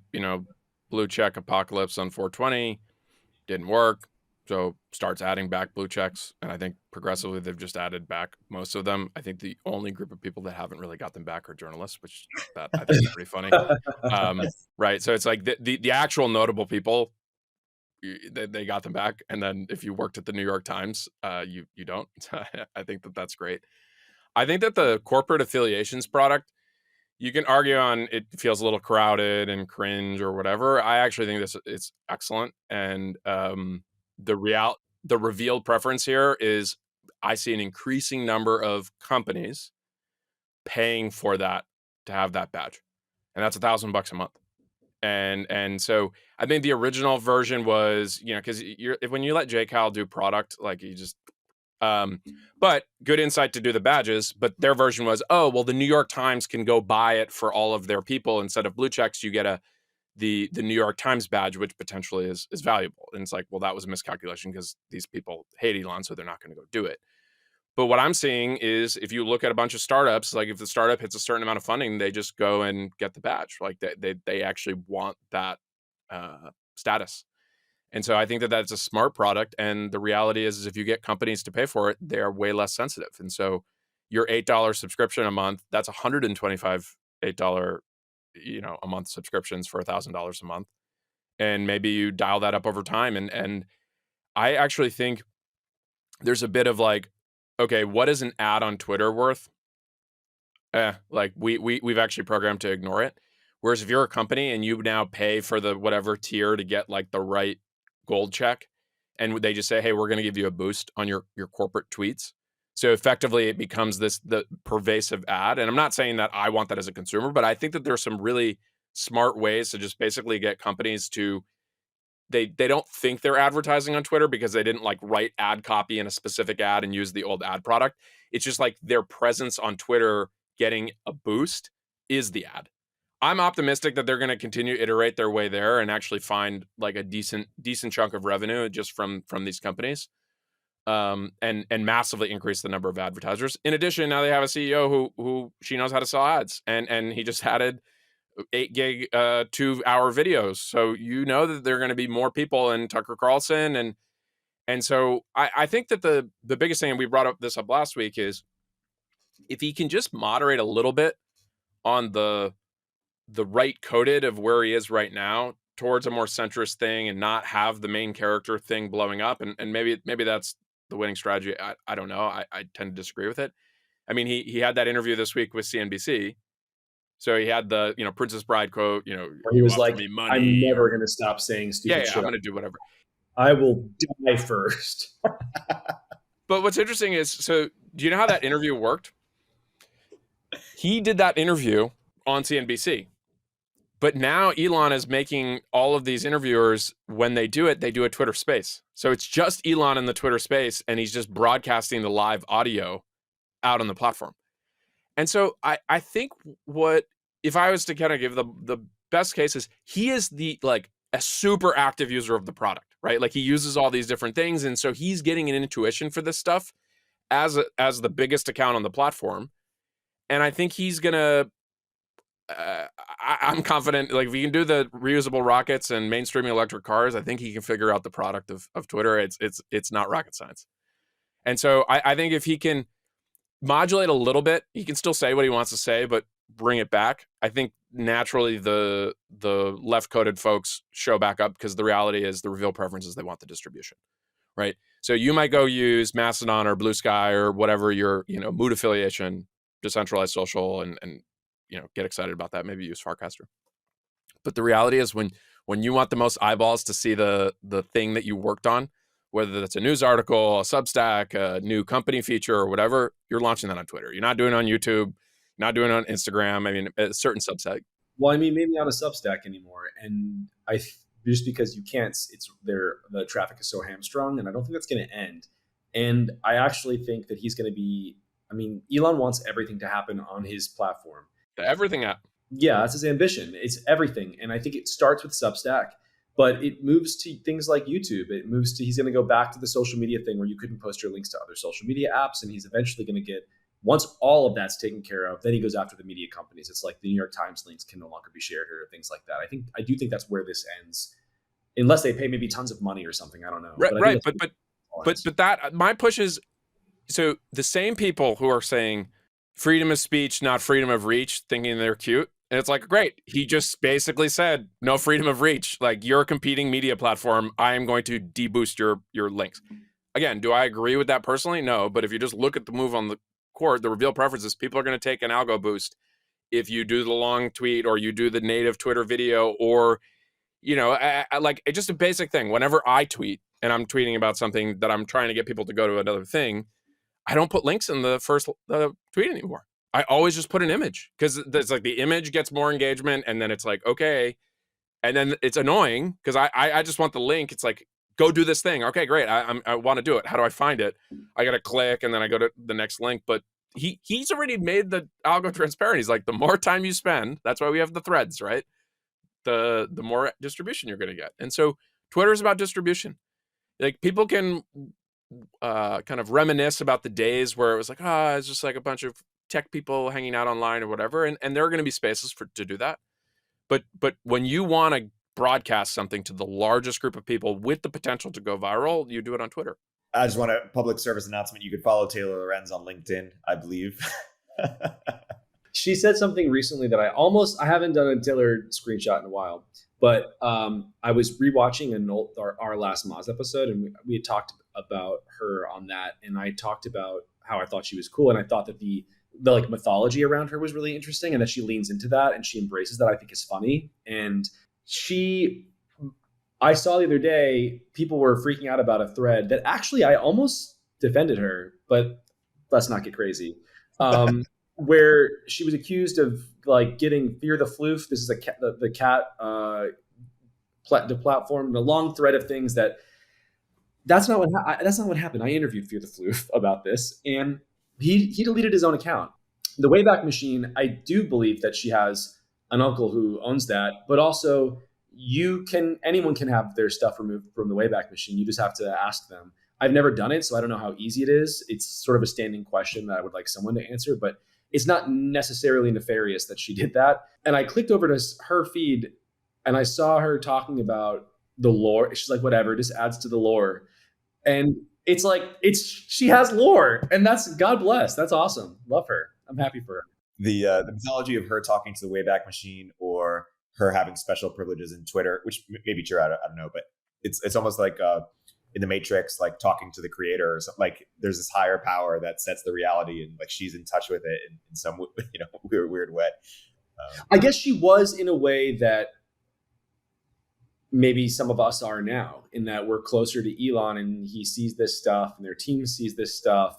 S1: blue check apocalypse on 420, didn't work. So starts adding back blue checks. And I think progressively they've just added back most of them. I think the only group of people that haven't really got them back are journalists, which that I think is pretty funny. Right. So it's like the actual notable people, they got them back. And then if you worked at the New York Times, you don't. I think that's great. I think that the corporate affiliations product, you can argue on it feels a little crowded and cringe or whatever. I actually think it's excellent. And the revealed preference here is I see an increasing number of companies paying for that to have that badge. And that's $1,000 a month. And so I think the original version was, because when you let J. Cal do product, like you just, but good insight to do the badges. But their version was, oh, well, the New York Times can go buy it for all of their people. Instead of blue checks, you get the New York Times badge, which potentially is valuable. And it's like, well, that was a miscalculation because these people hate Elon, so they're not going to go do it. But what I'm seeing is if you look at a bunch of startups, like if the startup hits a certain amount of funding, they just go and get the badge. Like they actually want that status. And so I think that that's a smart product. And the reality is if you get companies to pay for it, they are way less sensitive. And so your $8 subscription a month, that's $125 $8 a month subscriptions for $1,000 a month. And maybe you dial that up over time. And I actually think there's a bit of like, okay, what is an ad on Twitter worth? Like we've actually programmed to ignore it. Whereas if you're a company and you now pay for the whatever tier to get like the right gold check, and they just say, hey, we're going to give you a boost on your corporate tweets. So effectively it becomes the pervasive ad. And I'm not saying that I want that as a consumer, but I think that there's some really smart ways to just basically get companies to, they don't think they're advertising on Twitter because they didn't like write ad copy in a specific ad and use the old ad product. It's just like their presence on Twitter getting a boost is the ad. I'm optimistic that they're going to continue to iterate their way there and actually find like a decent chunk of revenue just from these companies, and massively increase the number of advertisers. In addition, now they have a CEO who she knows how to sell ads, and he just added 8 gig 2-hour videos, so you know that there are going to be more people in Tucker Carlson, and so I think that the biggest thing, and we brought this up last week, is if he can just moderate a little bit on the right coded of where he is right now towards a more centrist thing and not have the main character thing blowing up, and maybe that's the winning strategy. I don't know. I tend to disagree with it. I mean, he had that interview this week with CNBC. So he had the, Princess Bride quote,
S3: He
S1: you
S3: was
S1: offer
S3: like,
S1: me money.
S3: I'm never going to stop saying stupid shit.
S1: I'm going to do whatever.
S3: I will die first.
S1: But what's interesting is, so do you know how that interview worked? He did that interview on CNBC. But now Elon is making all of these interviewers, when they do a Twitter space. So it's just Elon in the Twitter space, and he's just broadcasting the live audio out on the platform. And so I think if I was to kind of give the best case, is he is a super active user of the product, right? Like, he uses all these different things. And so he's getting an intuition for this stuff as the biggest account on the platform. And I think he's going to, I'm confident, like, if he can do the reusable rockets and mainstreaming electric cars, I think he can figure out the product of Twitter. It's not rocket science. And so I think if he can modulate a little bit, he can still say what he wants to say, but bring it back. I think naturally the left coded folks show back up, because the reality is the reveal preferences, they want the distribution, right? So you might go use Mastodon or Blue Sky or whatever your mood affiliation, decentralized social, and get excited about that. Maybe use Farcaster. But the reality is, when you want the most eyeballs to see the thing that you worked on, whether that's a news article, a Substack, a new company feature, or whatever, you're launching that on Twitter. You're not doing it on YouTube, not doing it on Instagram. I mean, a certain subset.
S3: Well, I mean, maybe not a Substack anymore. And just because you can't, the traffic is so hamstrung, and I don't think that's going to end. And I actually think that he's going to be, Elon wants everything to happen on his platform.
S1: The everything app.
S3: Yeah, that's his ambition. It's everything. And I think it starts with Substack, but it moves to things like YouTube. He's going to go back to the social media thing where you couldn't post your links to other social media apps. And he's eventually going to get, once all of that's taken care of, then he goes after the media companies. It's like the New York Times links can no longer be shared, or things like that. I do think that's where this ends, unless they pay maybe tons of money or something. I don't know.
S1: Right. But that, my push is, so the same people who are saying freedom of speech, not freedom of reach, thinking they're cute. And it's like, great. He just basically said, no freedom of reach. Like, you're a competing media platform. I am going to deboost your links. Again, do I agree with that personally? No. But if you just look at the move on the court, the reveal preferences, people are going to take an algo boost if you do the long tweet, or you do the native Twitter video, or, like, it's just a basic thing. Whenever I tweet and I'm tweeting about something that I'm trying to get people to go to another thing, I don't put links in the first tweet anymore. I always just put an image, because it's like the image gets more engagement, and then it's like, okay. And then it's annoying because I just want the link. It's like, go do this thing. Okay, great. I want to do it. How do I find it? I got to click, and then I go to the next link. But he's already made the algo transparent. He's like, the more time you spend, that's why we have the threads, right? The more distribution you're going to get. And so Twitter is about distribution. Like, people can kind of reminisce about the days where it was like, it's just like a bunch of tech people hanging out online or whatever, and there are going to be spaces to do that. But when you want to broadcast something to the largest group of people with the potential to go viral, you do it on Twitter.
S2: I just want a public service announcement. You could follow Taylor Lorenz on LinkedIn, I believe.
S3: She said something recently that I haven't done a Taylor screenshot in a while, but I was rewatching our last Moz episode, and we had talked about her on that, and I talked about how I thought she was cool, and I thought that the like mythology around her was really interesting, and that she leans into that and she embraces that. I think is funny. And I saw the other day, people were freaking out about a thread that actually I almost defended her, but let's not get crazy. Where she was accused of like getting Fear the Floof. This is the cat the platform, and a long thread of things that's not what happened. I interviewed Fear the Floof about this, and he deleted his own account. The Wayback Machine, I do believe that she has an uncle who owns that, but also anyone can have their stuff removed from the Wayback Machine. You just have to ask them. I've never done it, so I don't know how easy it is. It's sort of a standing question that I would like someone to answer, but it's not necessarily nefarious that she did that. And I clicked over to her feed and I saw her talking about the lore. She's like, whatever, just adds to the lore. And it's like, she has lore, and that's, God bless. That's awesome. Love her. I'm happy for her.
S2: The mythology of her talking to the Wayback Machine, or her having special privileges in Twitter, which may be true, I don't know, but it's almost like in the Matrix, like talking to the creator or something. Like there's this higher power that sets the reality, and like she's in touch with it in some weird way.
S3: I guess she was, in a way that maybe some of us are now, in that we're closer to Elon and he sees this stuff and their team sees this stuff,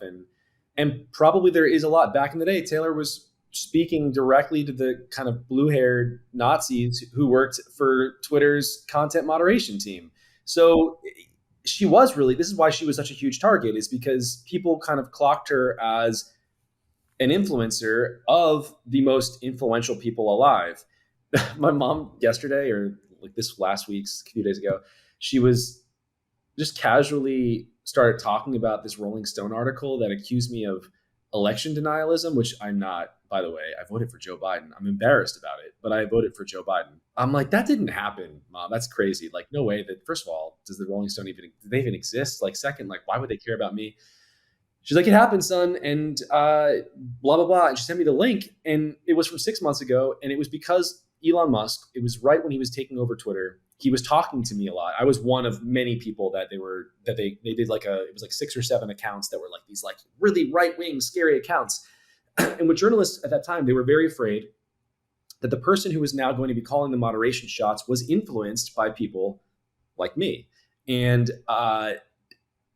S3: and probably there is a lot. Back in the day, Taylor was speaking directly to the kind of blue-haired Nazis who worked for Twitter's content moderation team. So she was really, this is why she was such a huge target, is because people kind of clocked her as an influencer of the most influential people alive. My mom yesterday, or like this last week's, a few days ago, she was just casually started talking about this Rolling Stone article that accused me of election denialism, which I'm not, by the way. I voted for Joe Biden. I'm embarrassed about it, but I voted for Joe Biden. I'm like, that didn't happen, Mom. That's crazy. Like, no way. That, first of all, does the Rolling Stone do they even exist? Like, second, like, why would they care about me? She's like, it happened, son, and blah, blah, blah. And she sent me the link, and it was from 6 months ago, and it was because Elon Musk, it was right when he was taking over Twitter. He was talking to me a lot. I was one of many people that they did like it was like 6 or 7 accounts that were like these like really right-wing, scary accounts. And with journalists at that time, they were very afraid that the person who was now going to be calling the moderation shots was influenced by people like me. And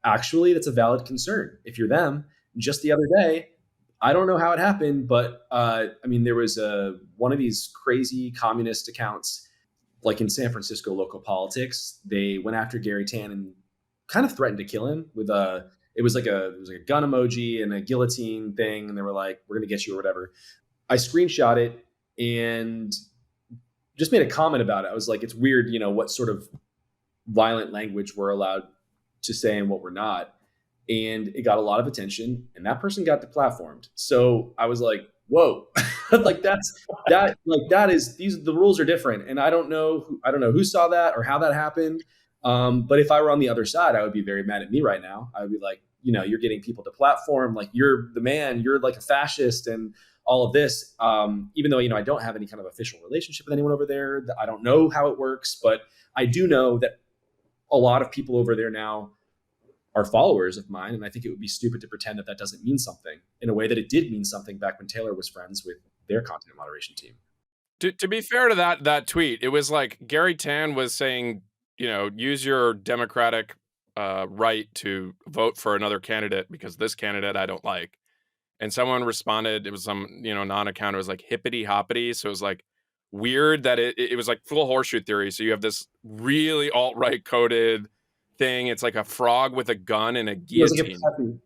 S3: actually, that's a valid concern. If you're them, just the other day, I don't know how it happened, but I mean, there was one of these crazy communist accounts, like in San Francisco local politics. They went after Gary Tan and kind of threatened to kill him with it was like a gun emoji and a guillotine thing, and they were like, "We're going to get you," or whatever. I screenshot it and just made a comment about it. I was like, "It's weird, what sort of violent language we're allowed to say and what we're not." And it got a lot of attention, and that person got deplatformed. So I was like, whoa, like the rules are different. And I don't know who saw that or how that happened. But if I were on the other side, I would be very mad at me right now. I would be like, you're getting people to platform, like you're the man, you're like a fascist and all of this. Even though, I don't have any kind of official relationship with anyone over there. I don't know how it works, but I do know that a lot of people over there now are followers of mine. And I think it would be stupid to pretend that that doesn't mean something, in a way that it did mean something back when Taylor was friends with their content moderation team.
S1: To be fair to that tweet, it was like Gary Tan was saying, use your democratic right to vote for another candidate because this candidate I don't like. And someone responded, it was some, non-account, it was like hippity hoppity. So it was like weird that it was like full horseshoe theory. So you have this really alt-right coded thing. It's like a frog with a gun and a guillotine.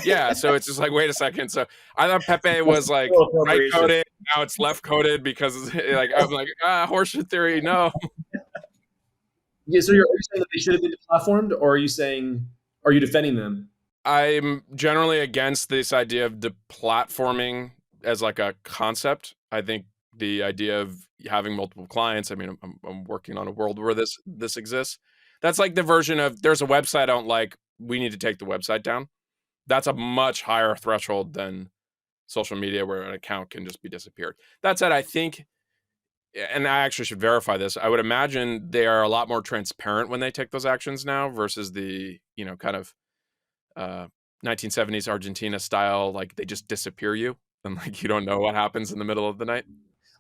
S1: Yeah, so it's just like, wait a second. So I thought Pepe was like right coded. Now it's left coded because like I'm like horseshoe theory. No.
S3: Yeah. So are you saying that they should have been deplatformed, or are you defending them?
S1: I'm generally against this idea of deplatforming as like a concept. I think the idea of having multiple clients. I mean, I'm working on a world where this exists. That's like the version of there's a website I don't like, we need to take the website down. That's a much higher threshold than social media where an account can just be disappeared. That said, I think, and I actually should verify this, I would imagine they are a lot more transparent when they take those actions now versus the, kind of 1970s Argentina style, like they just disappear you and like you don't know what happens in the middle of the night.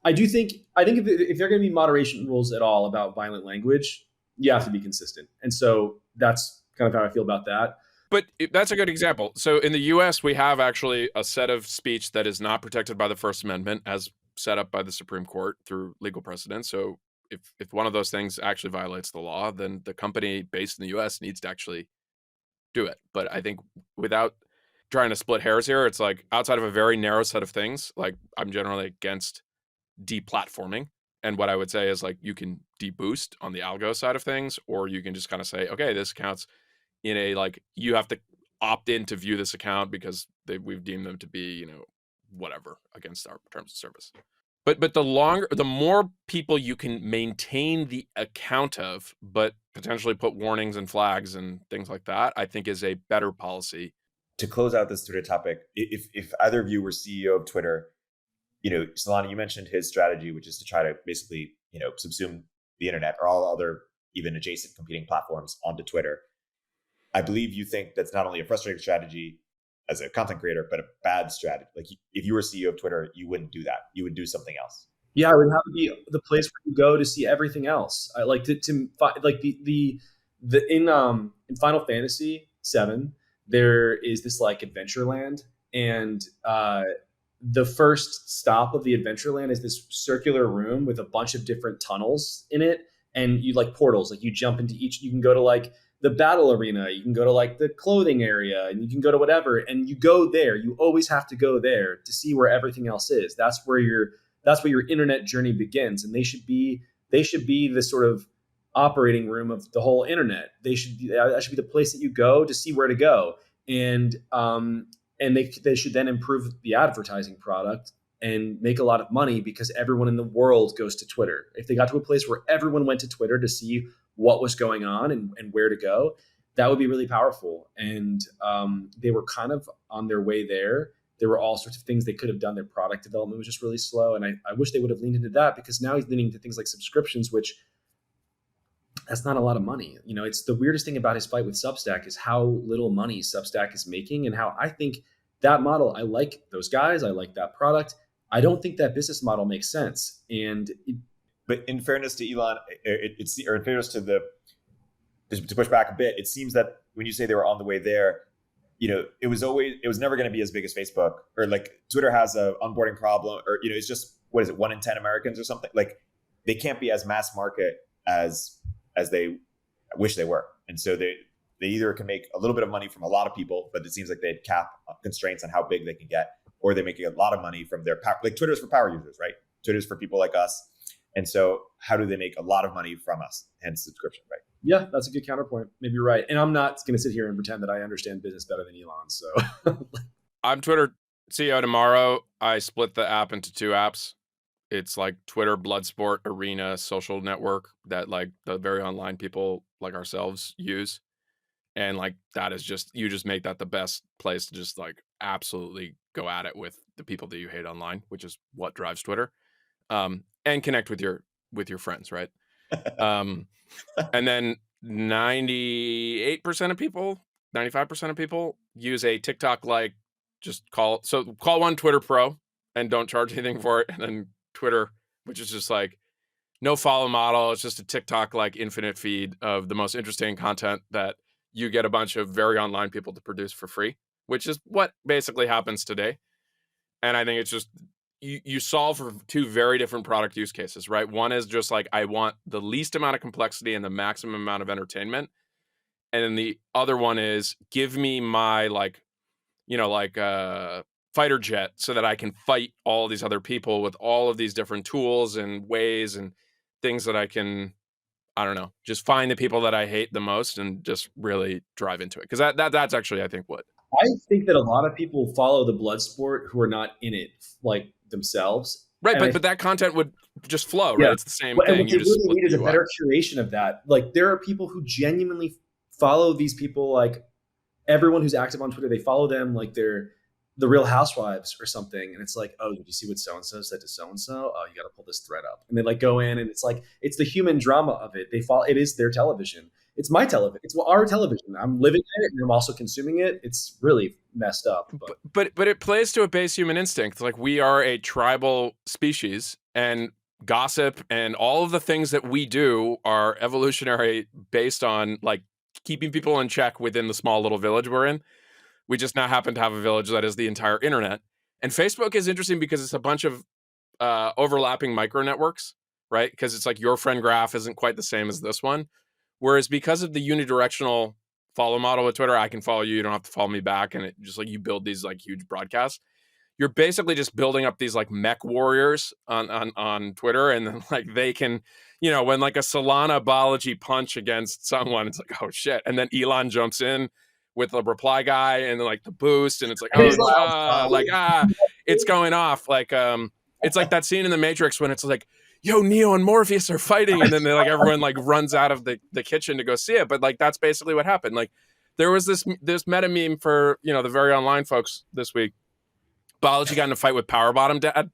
S3: I think if there are going to be moderation rules at all about violent language, you have to be consistent. And so that's kind of how I feel about that.
S1: But that's a good example. So in the US, we have actually a set of speech that is not protected by the First Amendment as set up by the Supreme Court through legal precedent. So if one of those things actually violates the law, then the company based in the US needs to actually do it. But I think without trying to split hairs here, it's like outside of a very narrow set of things, like I'm generally against deplatforming. And what I would say is like you can deboost on the algo side of things, or you can just kind of say, okay, this account's in a like you have to opt in to view this account because we've deemed them to be, you know, whatever against our terms of service. But the more people you can maintain the account of, but potentially put warnings and flags and things like that, I think is a better policy.
S2: To close out this Twitter topic, if either of you were CEO of Twitter, you know, Solana, you mentioned his strategy, which is to try to basically, you know, subsume the internet or all other even adjacent competing platforms onto Twitter. I believe you think that's not only a frustrating strategy as a content creator, but a bad strategy. Like if you were CEO of Twitter, you wouldn't do that. You would do something else.
S3: Yeah, it would have to be the place where you go to see everything else. I like to like the in Final Fantasy VII, there is this like Adventureland, and the first stop of the Adventureland is this circular room with a bunch of different tunnels in it, and you like portals. Like you jump into each. You can go to like the battle arena. You can go to like the clothing area, and you can go to whatever. And you go there. You always have to go there to see where everything else is. That's where your internet journey begins, and they should be the sort of operating room of the whole internet. That should be the place that you go to see where to go, and they should then improve the advertising product and make a lot of money because everyone in the world goes to Twitter. If they got to a place where everyone went to Twitter to see what was going on and where to go, that would be really powerful. And they were kind of on their way there. There were all sorts of things they could have done. Their product development was just really slow. And I wish they would have leaned into that, because now he's leaning into things like subscriptions, which that's not a lot of money. You know, it's the weirdest thing about his fight with Substack is how little money Substack is making, and how I think that model, I like those guys. I like that product. I don't think that business model makes sense.
S2: But in fairness to Elon, or in fairness to push back a bit, it seems that when you say they were on the way there, you know, it was never going to be as big as Facebook, or like Twitter has a onboarding problem, or, you know, it's just, what is it, 1 in 10 Americans or something? Like they can't be as mass market as they wish they were. And so they either can make a little bit of money from a lot of people, but it seems like they had cap constraints on how big they can get, or they make a lot of money from their power. Like Twitter's for power users, right? Twitter's for people like us. And so how do they make a lot of money from us? Hence subscription, right?
S3: Yeah, that's a good counterpoint. Maybe you're right. And I'm not going to sit here and pretend that I understand business better than Elon. So
S1: I'm Twitter CEO tomorrow. I split the app into 2 apps. It's like Twitter, Bloodsport, Arena, social network that like the very online people like ourselves use. And like that is just, you just make that the best place to just like absolutely go at it with the people that you hate online, which is what drives Twitter. And connect with your friends, right? And then 98% of people, 95% of people use a TikTok like just call one Twitter Pro and don't charge anything for it. And then Twitter, which is just like no follow model. It's just a TikTok like infinite feed of the most interesting content that you get a bunch of very online people to produce for free, which is what basically happens today. And I think it's just, you solve for 2 very different product use cases, right? One is just like, I want the least amount of complexity and the maximum amount of entertainment. And then the other one is give me my like, you know, like fighter jet so that I can fight all these other people with all of these different tools and ways and things that I can, I don't know, just find the people that I hate the most and just really drive into it. Because that's actually, I think, what.
S3: I think that a lot of people follow the blood sport who are not in it like themselves.
S1: Right, but that content would just flow, right?
S3: Yeah.
S1: It's the same
S3: And
S1: thing.
S3: what
S1: You
S3: they
S1: just
S3: really
S1: split
S3: need is a
S1: the UI.
S3: better curation of that. Like there are people who genuinely follow these people, like everyone who's active on Twitter, they follow them like they're the Real Housewives or something. And it's like, oh, did you see what so-and-so said to so-and-so? Oh, you got to pull this thread up. And they like go in and it's like, it's the human drama of it. It is their television. It's my television. It's our television. I'm living in it and I'm also consuming it. It's really messed up.
S1: But it plays to a base human instinct. Like we are a tribal species, and gossip and all of the things that we do are evolutionary based on like keeping people in check within the small little village we're in. We just now happen to have a village that is the entire internet. And Facebook is interesting because it's a bunch of overlapping micro networks, right? Because it's like your friend graph isn't quite the same as this one. Whereas because of the unidirectional follow model with Twitter, I can follow you. You don't have to follow me back. And it just like you build these like huge broadcasts. you're basically just building up these like mech warriors on Twitter, and then like they can, when like a Solana biology punch against someone, it's like, oh shit, and then Elon jumps in with the reply guy and then like the boost, and it's like, it's going off like it's like that scene in the Matrix when it's like, yo, Neo and Morpheus are fighting, and then they like everyone like runs out of the kitchen to go see it. But like that's basically what happened. Like there was this meta meme for the very online folks this week. Biology got in a fight with Power Bottom Dad.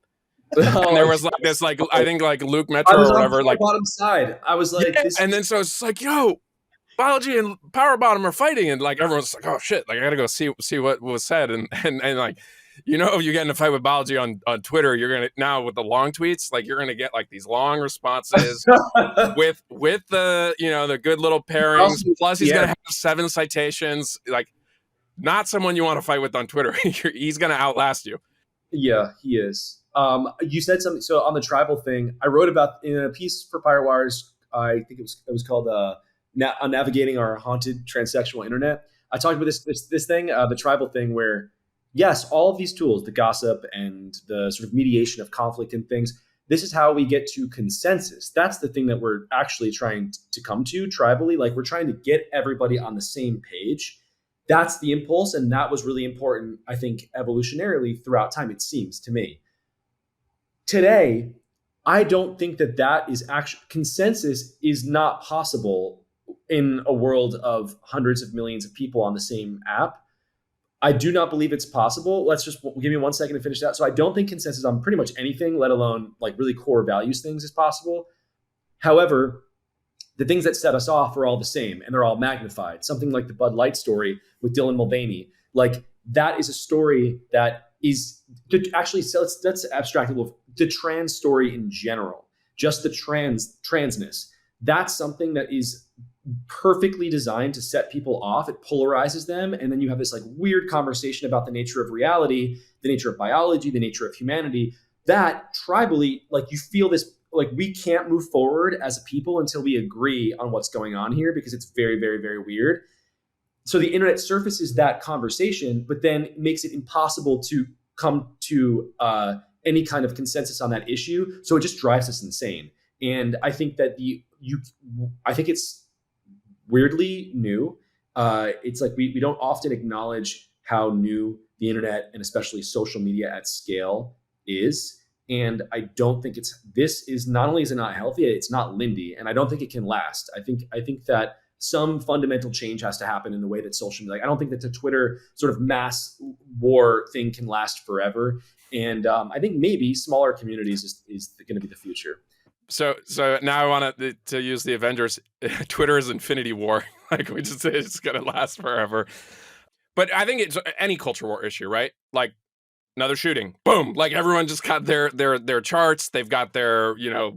S1: And there was like this, like I think like Luke Metro or whatever, like
S3: bottom side. I was like,
S1: and then so it's like, yo, Biology and Power Bottom are fighting, and like everyone's like, oh shit, like I gotta go see what was said, and like, if you get in a fight with Biology on Twitter, you're gonna now with the long tweets, like you're gonna get like these long responses with the the good little pairings. Plus he's gonna have 7 citations, like not someone you want to fight with on Twitter. He's gonna outlast you.
S3: Yeah, he is. You said something. So on the tribal thing, I wrote about in a piece for Pirate Wires. I think it was called Navigating Our Haunted Transsexual Internet. I talked about this thing, the tribal thing, where yes, all of these tools, the gossip and the sort of mediation of conflict and things, this is how we get to consensus. That's the thing that we're actually trying to come to tribally. Like we're trying to get everybody on the same page. That's the impulse, and that was really important, I think, evolutionarily throughout time, it seems to me. Today, I don't think that is actually consensus is not possible in a world of hundreds of millions of people on the same app. I do not believe it's possible. Let's just give me 1 second to finish that. So I don't think consensus on pretty much anything, let alone like really core values things, is possible. However, the things that set us off are all the same, and they're all magnified. Something like the Bud Light story with Dylan Mulvaney, like that is a story that is actually, so let's abstract a little. The trans story in general, just the transness, that's something that is perfectly designed to set people off. It polarizes them, and then you have this like weird conversation about the nature of reality, the nature of biology, the nature of humanity. That tribally, like you feel this. Like we can't move forward as a people until we agree on what's going on here, because it's very, very, very weird. So the internet surfaces that conversation, but then makes it impossible to come to any kind of consensus on that issue. So it just drives us insane. And I think that I think it's weirdly new. It's like we don't often acknowledge how new the internet and especially social media at scale is. And I don't think this is not only is it not healthy, it's not Lindy, and I don't think it can last. I think that some fundamental change has to happen in the way that social media, like I don't think that the Twitter sort of mass war thing can last forever. And I think maybe smaller communities is going to be the future.
S1: So now I want to use the Avengers. Twitter is Infinity War. Like we just say it's going to last forever. But I think it's any culture war issue, right? Like another shooting, boom! Like everyone just got their charts. They've got their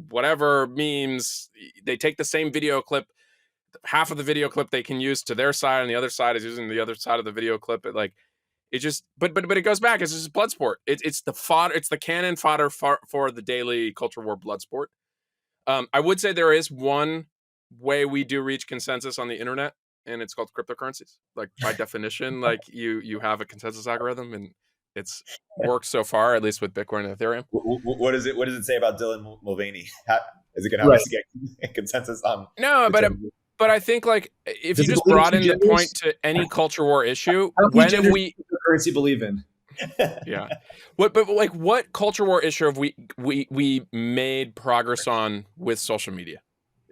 S1: whatever memes. They take the same video clip. Half of the video clip they can use to their side, and the other side is using the other side of the video clip. It just, but it goes back. It's just blood sport. It's the fodder. It's the cannon fodder for the daily culture war blood sport. I would say there is one way we do reach consensus on the internet, and it's called cryptocurrencies. Like by definition, like you have a consensus algorithm, and it's worked so far, at least with Bitcoin and Ethereum.
S2: What does it say about Dylan Mulvaney? Is it going to help us get consensus on?
S1: No, but I think like if you just broaden the point to any culture war issue, when have we
S3: cryptocurrency believe in?
S1: Yeah. What culture war issue have we made progress on with social media?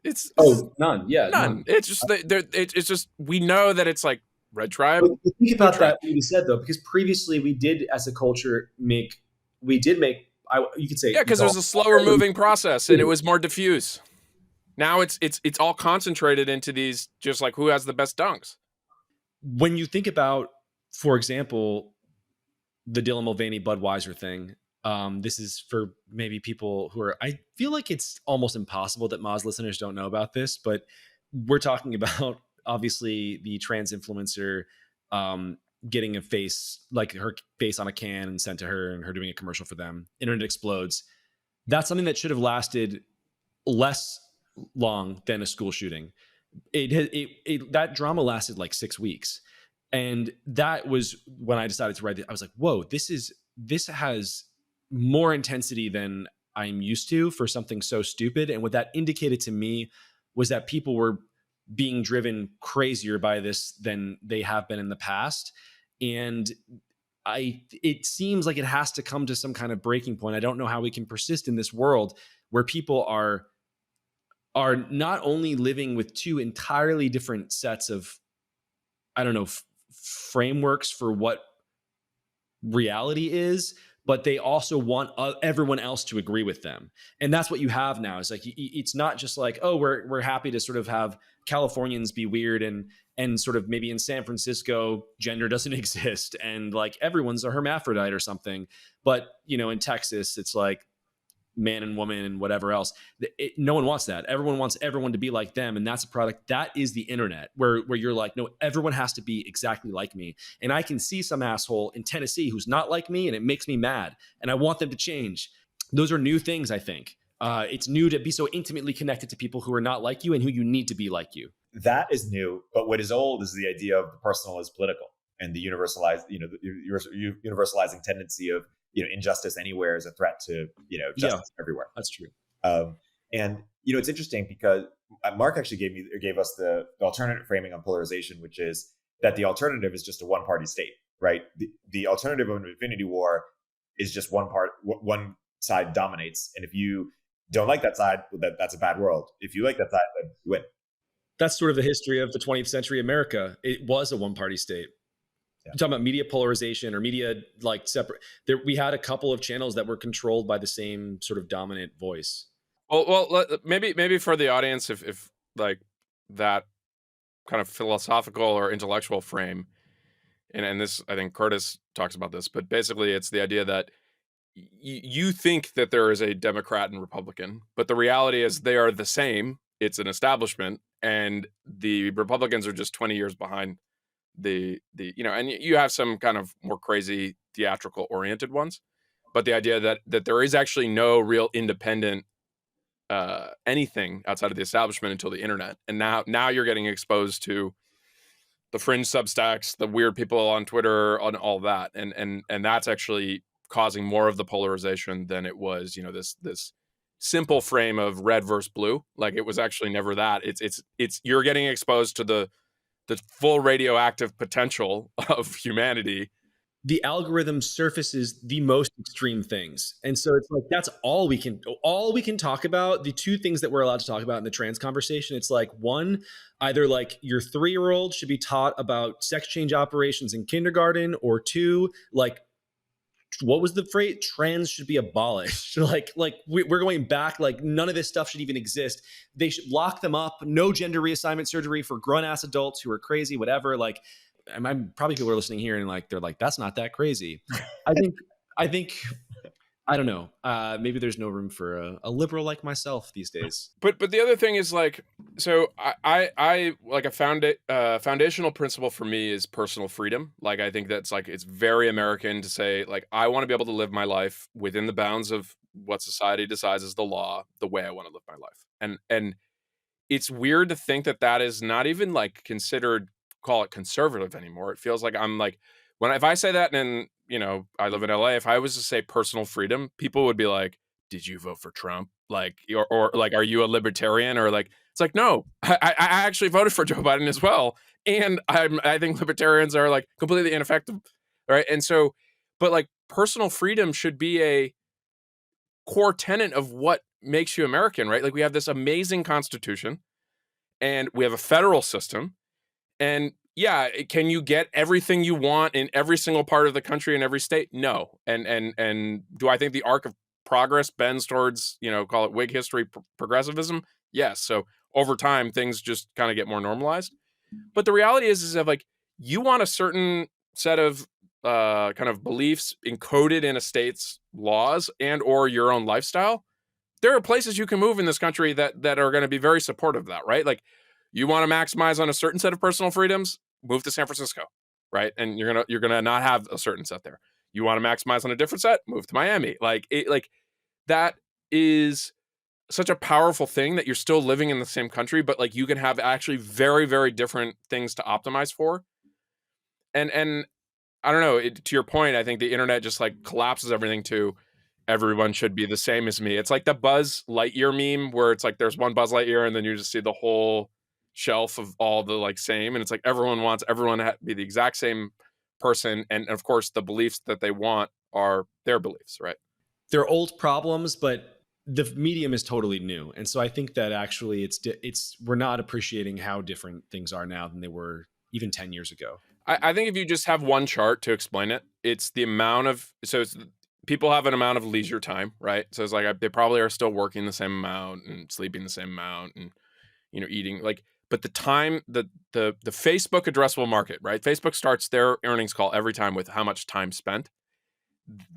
S1: It's
S3: none. Yeah,
S1: none. It's just it's just we know that it's like Red Tribe.
S3: But think about that what you said though, because previously we did as a culture you could say
S1: because it was a slower moving process and it was more diffuse. Now it's all concentrated into these, just like who has the best dunks.
S3: When you think about, for example, the Dylan Mulvaney Budweiser thing, this is for maybe people who are, I feel like it's almost impossible that Moz listeners don't know about this, but we're talking about obviously the trans influencer getting a face, like her face on a can and sent to her, and her doing a commercial for them. Internet explodes. That's something that should have lasted less long than a school shooting. That drama lasted like 6 weeks. And that was when I decided to write it. I was like, whoa, this is this has more intensity than I'm used to for something so stupid. And what that indicated to me was that people were being driven crazier by this than they have been in the past. And it seems like it has to come to some kind of breaking point. I don't know how we can persist in this world where people are not only living with two entirely different sets of, I don't know, frameworks for what reality is, but they also want everyone else to agree with them. And that's what you have now. Is like, it's not just like, oh, we're happy to sort of have Californians be weird and sort of maybe in San Francisco gender doesn't exist and like everyone's a hermaphrodite or something. But in Texas it's like man and woman and whatever else. No one wants that. Everyone wants everyone to be like them, and that's a product that is the internet, where you're like, no, everyone has to be exactly like me. And I can see some asshole in Tennessee who's not like me, and it makes me mad, and I want them to change. Those are new things, I think. It's new to be so intimately connected to people who are not like you and who you need to be like you.
S2: That is new, but what is old is the idea of the personal is political and the universalized, the universalizing tendency of injustice anywhere is a threat to justice everywhere.
S3: That's true.
S2: And it's interesting because Mark actually gave us the alternative framing on polarization, which is that the alternative is just a one-party state, right? The alternative of an infinity war is just one side dominates, and if you don't like that side, that's a bad world. If you like that side, then you win.
S3: That's sort of the history of the 20th century America. It was a one-party state. Yeah. You're talking about media polarization or media like separate. We had a couple of channels that were controlled by the same sort of dominant voice.
S1: Well, maybe for the audience, if like that kind of philosophical or intellectual frame, and this, I think Curtis talks about this, but basically it's the idea that you think that there is a Democrat and Republican, but the reality is they are the same. It's an establishment, and the Republicans are just 20 years behind the and you have some kind of more crazy theatrical oriented ones, but the idea that there is actually no real independent anything outside of the establishment until the internet, and now you're getting exposed to the fringe Substacks, the weird people on Twitter, on all that, and that's actually causing more of the polarization than it was this simple frame of red versus blue. Like, it was actually never that. It's you're getting exposed to the full radioactive potential of humanity.
S3: The algorithm surfaces the most extreme things. And so it's like, that's all we can talk about. The two things that we're allowed to talk about in the trans conversation, it's like, one, either like your 3-year-old should be taught about sex change operations in kindergarten, or two, like, what was the phrase? Trans should be abolished. like we're going back. Like, none of this stuff should even exist. They should lock them up. No gender reassignment surgery for grown-ass adults who are crazy, whatever. Like, I'm probably people are listening here and like, they're like, that's not that crazy. I think, I don't know. Maybe there's no room for a liberal like myself these days.
S1: But the other thing is, like, so I like a foundational principle for me is personal freedom. Like, I think that's like, it's very American to say, like, I want to be able to live my life within the bounds of what society decides is the law, the way I want to live my life. And it's weird to think that is not even like considered, call it conservative anymore. It feels like I'm like, if I say that, and I live in LA, if I was to say personal freedom, people would be like, did you vote for Trump? Like, or like, are you a libertarian? Or like, it's like, no, I actually voted for Joe Biden as well. And I think libertarians are like completely ineffective. Right. And so, but like, personal freedom should be a core tenet of what makes you American, right? Like, we have this amazing constitution and we have a federal system, and yeah, can you get everything you want in every single part of the country in every state? No. And do I think the arc of progress bends towards, call it Whig history progressivism? Yes. So over time, things just kind of get more normalized. But the reality is that, like, you want a certain set of kind of beliefs encoded in a state's laws and or your own lifestyle. There are places you can move in this country that are going to be very supportive of that, right? Like, you want to maximize on a certain set of personal freedoms, move to San Francisco, right? And you're gonna not have a certain set there. You want to maximize on a different set, move to Miami. Like that is such a powerful thing, that you're still living in the same country, but like, you can have actually very, very different things to optimize for. And I don't know. To your point, I think the internet just like collapses everything to everyone should be the same as me. It's like the Buzz Lightyear meme where it's like there's one Buzz Lightyear and then you just see the whole shelf of all the like same, and it's like everyone wants everyone to be the exact same person, and of course the beliefs that they want are their beliefs, right?
S4: They're old problems, but the medium is totally new, and so I think that actually we're not appreciating how different things are now than they were even 10 years ago.
S1: I think if you just have one chart to explain it, it's the amount of people have an amount of leisure time, right? So it's like they probably are still working the same amount and sleeping the same amount and eating like. But the time the Facebook addressable market, right? Facebook starts their earnings call every time with how much time spent.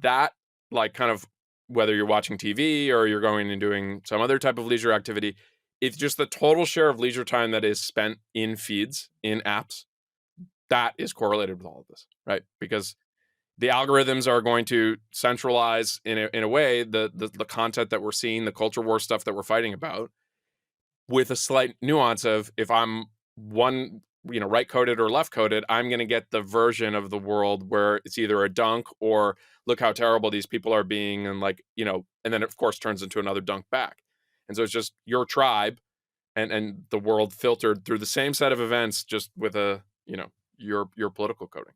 S1: That like kind of whether you're watching TV or you're going and doing some other type of leisure activity, it's just the total share of leisure time that is spent in feeds, in apps, that is correlated with all of this, right? Because the algorithms are going to centralize in a way the content that we're seeing, the culture war stuff that we're fighting about, with a slight nuance of if I'm one, right coded or left coded, I'm going to get the version of the world where it's either a dunk or look how terrible these people are being, and like, and then it of course turns into another dunk back. And so it's just your tribe and the world filtered through the same set of events, just with a, your political coding.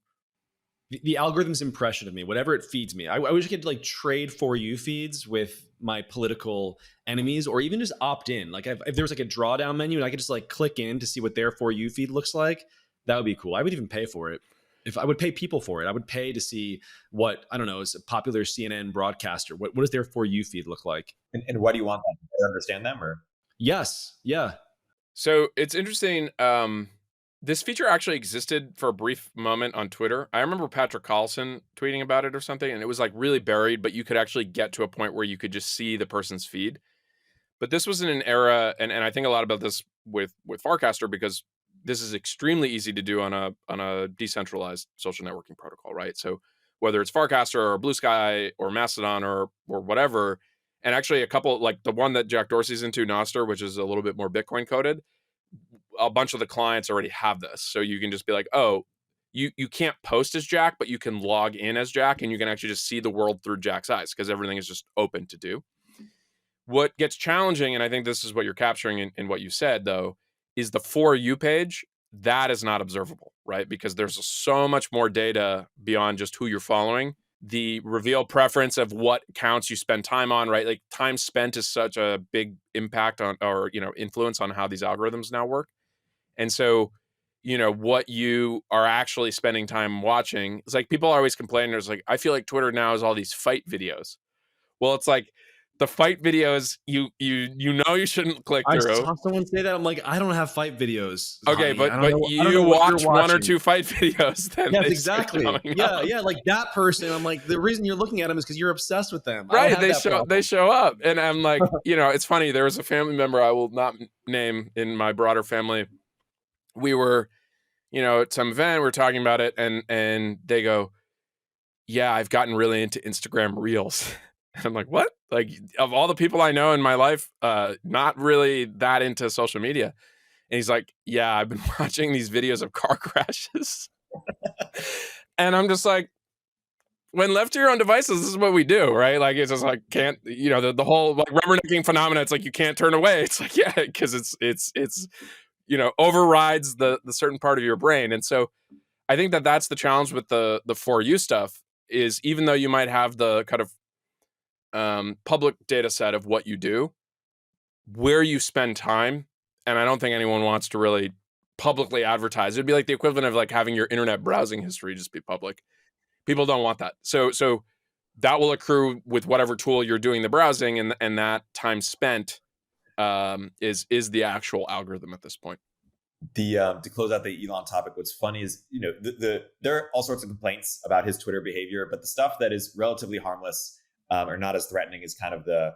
S4: The algorithm's impression of me, whatever it feeds me. I wish I could like trade for you feeds with my political enemies, or even just opt in. Like if there was like a drawdown menu and I could just like click in to see what their for you feed looks like, that would be cool. I would even pay for it. If I would pay people for it, I would pay to see what, I don't know, is a popular CNN broadcaster. What does their for you feed look like?
S2: And what do you want them to understand them, or?
S4: Yes. Yeah.
S1: So it's interesting. This feature actually existed for a brief moment on Twitter. I remember Patrick Collison tweeting about it or something, and it was like really buried, but you could actually get to a point where you could just see the person's feed. But this was in an era, and I think a lot about this with Farcaster, because this is extremely easy to do on a decentralized social networking protocol, right? So whether it's Farcaster or Blue Sky or Mastodon or whatever, and actually a couple, like the one that Jack Dorsey's into, Nostr, which is a little bit more Bitcoin coded, a bunch of the clients already have this. So you can just be like, oh, you can't post as Jack, but you can log in as Jack, and you can actually just see the world through Jack's eyes because everything is just open to do. What gets challenging, and I think this is what you're capturing in what you said, though, is the For You page. That is not observable, right? Because there's so much more data beyond just who you're following. The reveal preference of what counts you spend time on, right? Like time spent is such a big impact on, or influence on how these algorithms now work. And so, what you are actually spending time watching, it's like people always complain. There's like, I feel like Twitter now is all these fight videos. Well, it's like the fight videos, you shouldn't click through.
S4: I saw someone say that. I'm like, I don't have fight videos.
S1: Okay,
S4: honey.
S1: but you watch one or two fight videos. Then
S4: yes, exactly. Yeah, like that person. I'm like, the reason you're looking at them is because you're obsessed with them.
S1: Right? They show up, and I'm like, it's funny. There was a family member I will not name in my broader family. We were, at some event, we were talking about it, and they go, yeah, I've gotten really into Instagram Reels. And I'm like, what? Like, of all the people I know in my life, not really that into social media. And he's like, yeah, I've been watching these videos of car crashes. And I'm just like, when left to your own devices, this is what we do, right? Like, it's just like, can't, the whole like rubbernecking phenomena. It's like, you can't turn away. It's like, yeah, because it's overrides the certain part of your brain. And so I think that's the challenge with the For You stuff, is even though you might have the kind of public data set of what you do, where you spend time, and I don't think anyone wants to really publicly advertise. It'd be like the equivalent of like having your internet browsing history just be public. People don't want that. So that will accrue with whatever tool you're doing the browsing, and that time spent is the actual algorithm at this point.
S2: To close out the Elon topic, what's funny is there are all sorts of complaints about his Twitter behavior, but the stuff that is relatively harmless or not as threatening is kind of the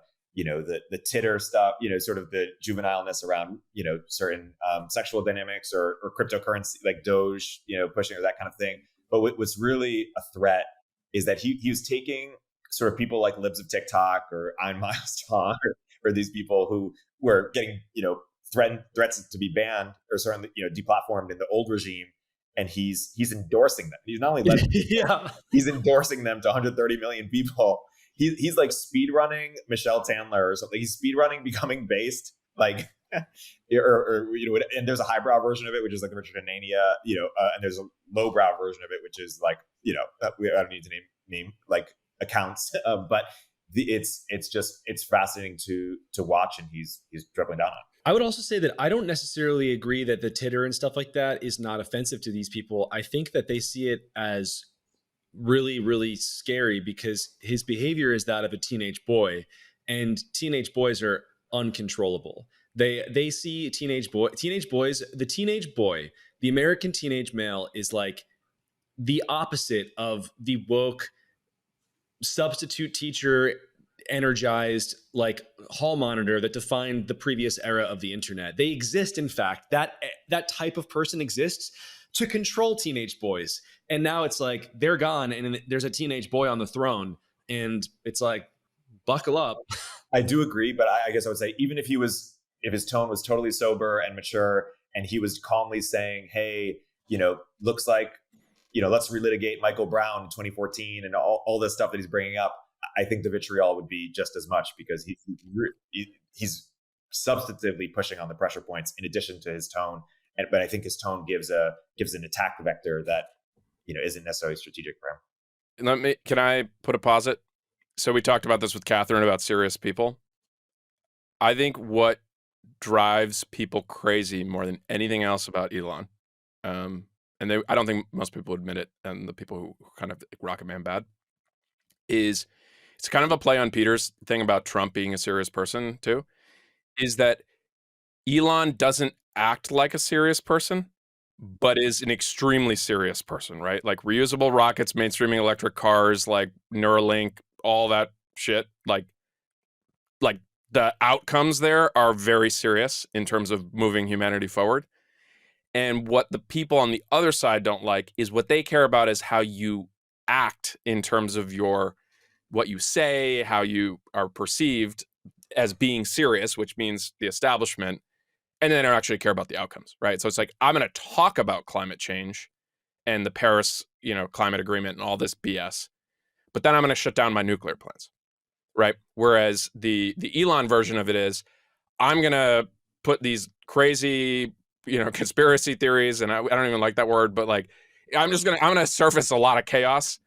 S2: titter stuff, sort of the juvenileness around certain sexual dynamics or cryptocurrency like Doge, pushing or that kind of thing. But what's really a threat is that he was taking sort of people like libs of TikTok or Ein Milestone or these people who were getting threats to be banned or certainly deplatformed in the old regime, and he's endorsing them. He's not only letting he's endorsing them to 130 million people. He's like speed running Michelle Tandler or something. He's speed running becoming based, like, or and there's a highbrow version of it, which is like the Richard Anania, and there's a lowbrow version of it, which is like, I don't need to name like accounts, but it's fascinating to watch, and he's dribbling down on it.
S4: I would also say that I don't necessarily agree that the titter and stuff like that is not offensive to these people. I think that they see it as really, really scary because his behavior is that of a teenage boy, and teenage boys are uncontrollable. They see teenage boys, the American teenage male is like the opposite of the woke substitute teacher energized like hall monitor that defined the previous era of the internet. They exist. In fact, that type of person exists to control teenage boys. And now it's like they're gone and there's a teenage boy on the throne, and it's like, buckle up.
S2: I do agree, but I guess I would say even if his tone was totally sober and mature, and he was calmly saying, hey, looks like, let's relitigate Michael Brown in 2014 and all this stuff that he's bringing up, I think the vitriol would be just as much, because he's substantively pushing on the pressure points in addition to his tone. But I think his tone gives an attack vector that isn't necessarily strategic for him.
S1: Can I put a posit? So we talked about this with Catherine about serious people. I think what drives people crazy more than anything else about Elon, I don't think most people admit it, and the people who kind of Rocket Man bad, is it's kind of a play on Peter's thing about Trump being a serious person too, is that Elon doesn't act like a serious person, but is an extremely serious person, right? Like reusable rockets, mainstreaming electric cars, like Neuralink, all that shit. Like the outcomes there are very serious in terms of moving humanity forward. And what the people on the other side don't like is what they care about is how you act in terms of what you say, how you are perceived as being serious, which means the establishment. And then they don't actually care about the outcomes, right? So it's like, I'm going to talk about climate change and the Paris, climate agreement and all this BS, but then I'm going to shut down my nuclear plants, right? Whereas the Elon version of it is, I'm going to put these crazy, conspiracy theories, and I don't even like that word, but like, I'm going to surface a lot of chaos,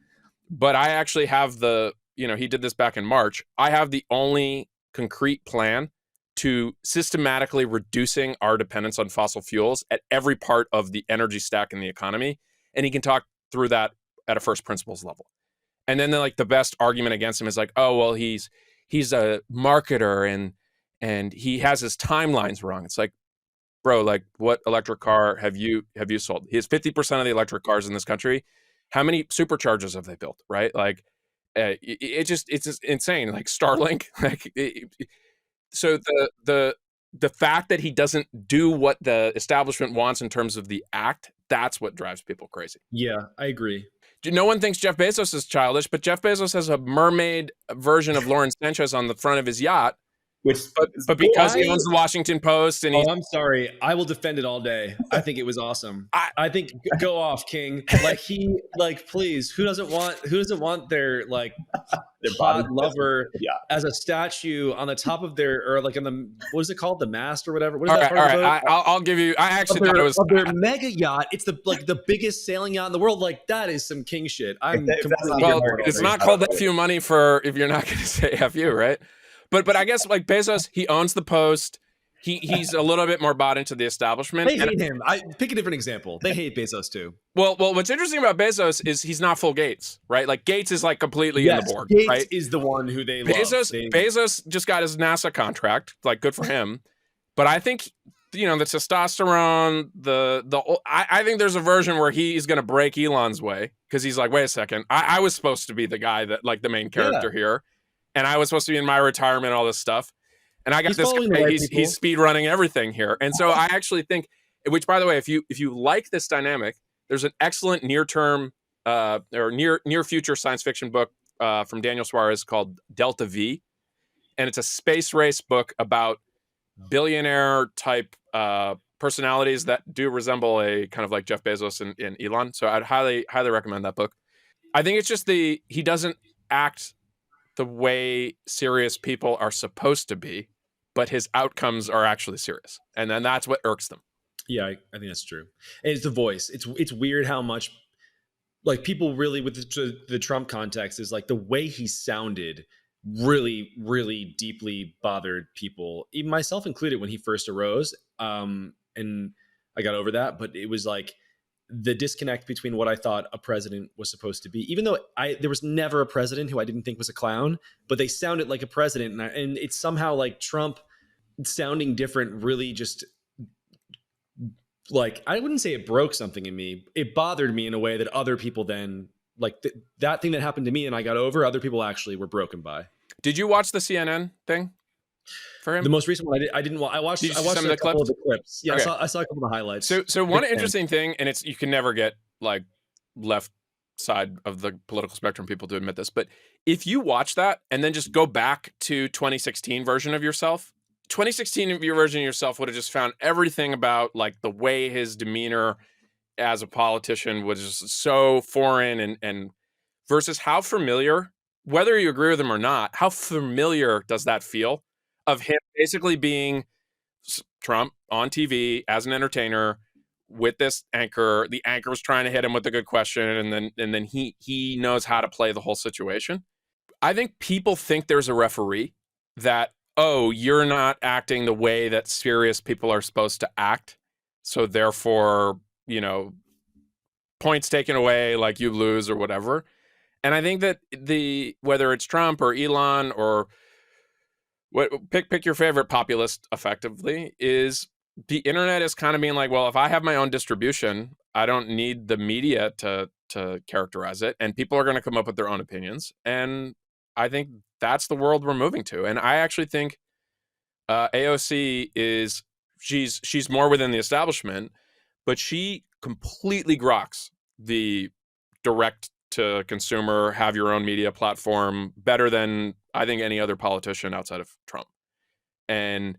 S1: but I actually have he did this back in March. I have the only concrete plan to systematically reducing our dependence on fossil fuels at every part of the energy stack in the economy. And he can talk through that at a first principles level. And then the best argument against him is like, oh, well, he's a marketer and he has his timelines wrong. It's like, bro, like what electric car have you sold? He has 50% of the electric cars in this country. How many superchargers have they built? Right? Like it's just insane. Like Starlink, so the fact that he doesn't do what the establishment wants in terms of the act, that's what drives people crazy.
S4: Yeah, I agree.
S1: No one thinks Jeff Bezos is childish, but Jeff Bezos has a mermaid version of Lauren Sanchez on the front of his yacht. But because he owns the Washington Post, and
S4: I'm sorry, I will defend it all day. I think it was awesome. I think go off, King. Like please, who doesn't want their hot lover as a statue on the top of their, or like in the, what is it called, the mast or whatever? What is that? All right.
S1: I'll give you. I actually thought it was
S4: of their mega yacht. It's the biggest sailing yacht in the world. Like that is some king shit.
S1: It's not called F you money for if you're not going to say F you, right? But I guess like Bezos, he owns the Post. He's a little bit more bought into the establishment.
S4: They hate him. I pick a different example. They hate Bezos too.
S1: Well, what's interesting about Bezos is he's not full Gates, right? Like Gates is like completely in the board.
S4: Gates
S1: right?
S4: is the one who they love.
S1: Bezos just got his NASA contract. Like good for him. But I think the testosterone, I think there's a version where he's going to break Elon's way because he's like, wait a second, I was supposed to be the guy that like the main character here. And I was supposed to be in my retirement, all this stuff. And I got this guy, he's speed running everything here. And so I actually think, which by the way, if you like this dynamic, there's an excellent near-term or near future science fiction book from Daniel Suarez called Delta V. And it's a space race book about billionaire type personalities that do resemble a kind of like Jeff Bezos and Elon. So I'd highly recommend that book. I think it's just he doesn't act the way serious people are supposed to be, but his outcomes are actually serious. And then that's what irks them.
S4: Yeah, I think that's true. And it's the voice. It's weird how much like people really with the Trump context is like the way he sounded really, really deeply bothered people, even myself included, when he first arose. And I got over that, but it was like the disconnect between what I thought a president was supposed to be, even though there was never a president who I didn't think was a clown, but they sounded like a president. And it's somehow like Trump sounding different really just like, I wouldn't say it broke something in me. It bothered me in a way that other people then like that thing that happened to me and I got over, other people actually were broken by.
S1: Did you watch the CNN thing for him?
S4: The most recent one I didn't. I watched
S1: some
S4: a couple of the clips. Yeah,
S1: okay.
S4: I saw a couple of the highlights.
S1: So one interesting thing, and it's you can never get like left side of the political spectrum people to admit this, but if you watch that and then just go back to 2016 version of yourself, 2016 version of yourself would have just found everything about like the way his demeanor as a politician was just so foreign and versus how familiar, whether you agree with him or not, how familiar does that feel of him basically being Trump on TV as an entertainer with this anchor. The anchor was trying to hit him with a good question, and then he knows how to play the whole situation. I think people think there's a referee that, oh, you're not acting the way that serious people are supposed to act, so therefore, points taken away, like you lose or whatever. And I think that whether it's Trump or Elon or pick your favorite populist, effectively, is the internet is kind of being like, well, if I have my own distribution, I don't need the media to characterize it, and people are going to come up with their own opinions. And I think that's the world we're moving to. And I actually think AOC she's more within the establishment, but she completely groks the direct to consumer, have your own media platform better than I think any other politician outside of Trump. And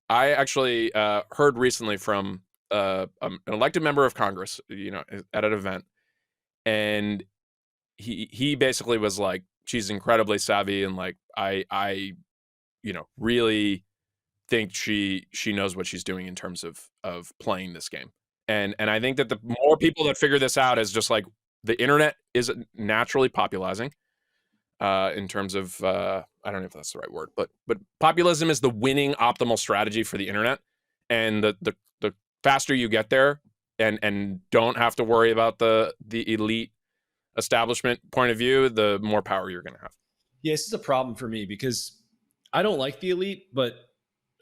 S1: I actually heard recently from an elected member of Congress, at an event, and he basically was like, she's incredibly savvy, and like I really think she knows what she's doing in terms of playing this game. And I think that the more people that figure this out is just like the internet is naturally populizing in terms of I don't know if that's the right word, but populism is the winning optimal strategy for the internet, and the faster you get there and don't have to worry about the elite establishment point of view, the more power you're going to have.
S4: Yeah, this is a problem for me because I don't like the elite, but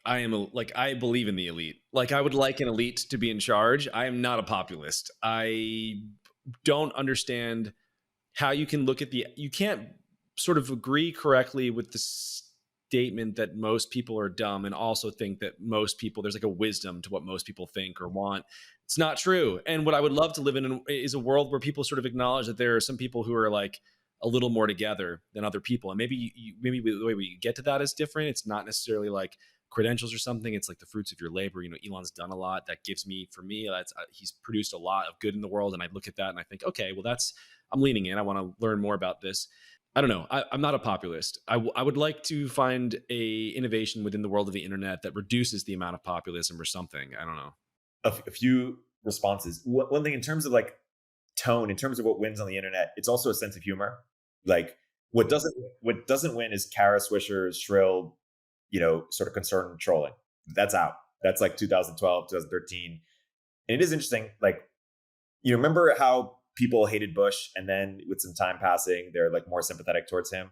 S4: I believe in the elite. Like, I would like an elite to be in charge. I am not a populist. I don't understand how you can you can't sort of agree correctly with the statement that most people are dumb and also think that most people, there's like a wisdom to what most people think or want. It's not true. And what I would love to live in is a world where people sort of acknowledge that there are some people who are like a little more together than other people. And maybe the way we get to that is different. It's not necessarily like credentials or something. It's like the fruits of your labor. Elon's done a lot. That gives me, for me, he's produced a lot of good in the world. And I look at that and I think, okay, well, I'm leaning in. I want to learn more about this. I don't know. I'm not a populist. I would like to find a innovation within the world of the internet that reduces the amount of populism or something. I don't know.
S2: A few responses. One thing in terms of like tone, in terms of what wins on the internet, it's also a sense of humor. Like what doesn't win is Kara Swisher's shrill, sort of concerned trolling. That's out. That's like 2012, 2013. And it is interesting. Like, remember how people hated Bush, and then with some time passing, they're like more sympathetic towards him,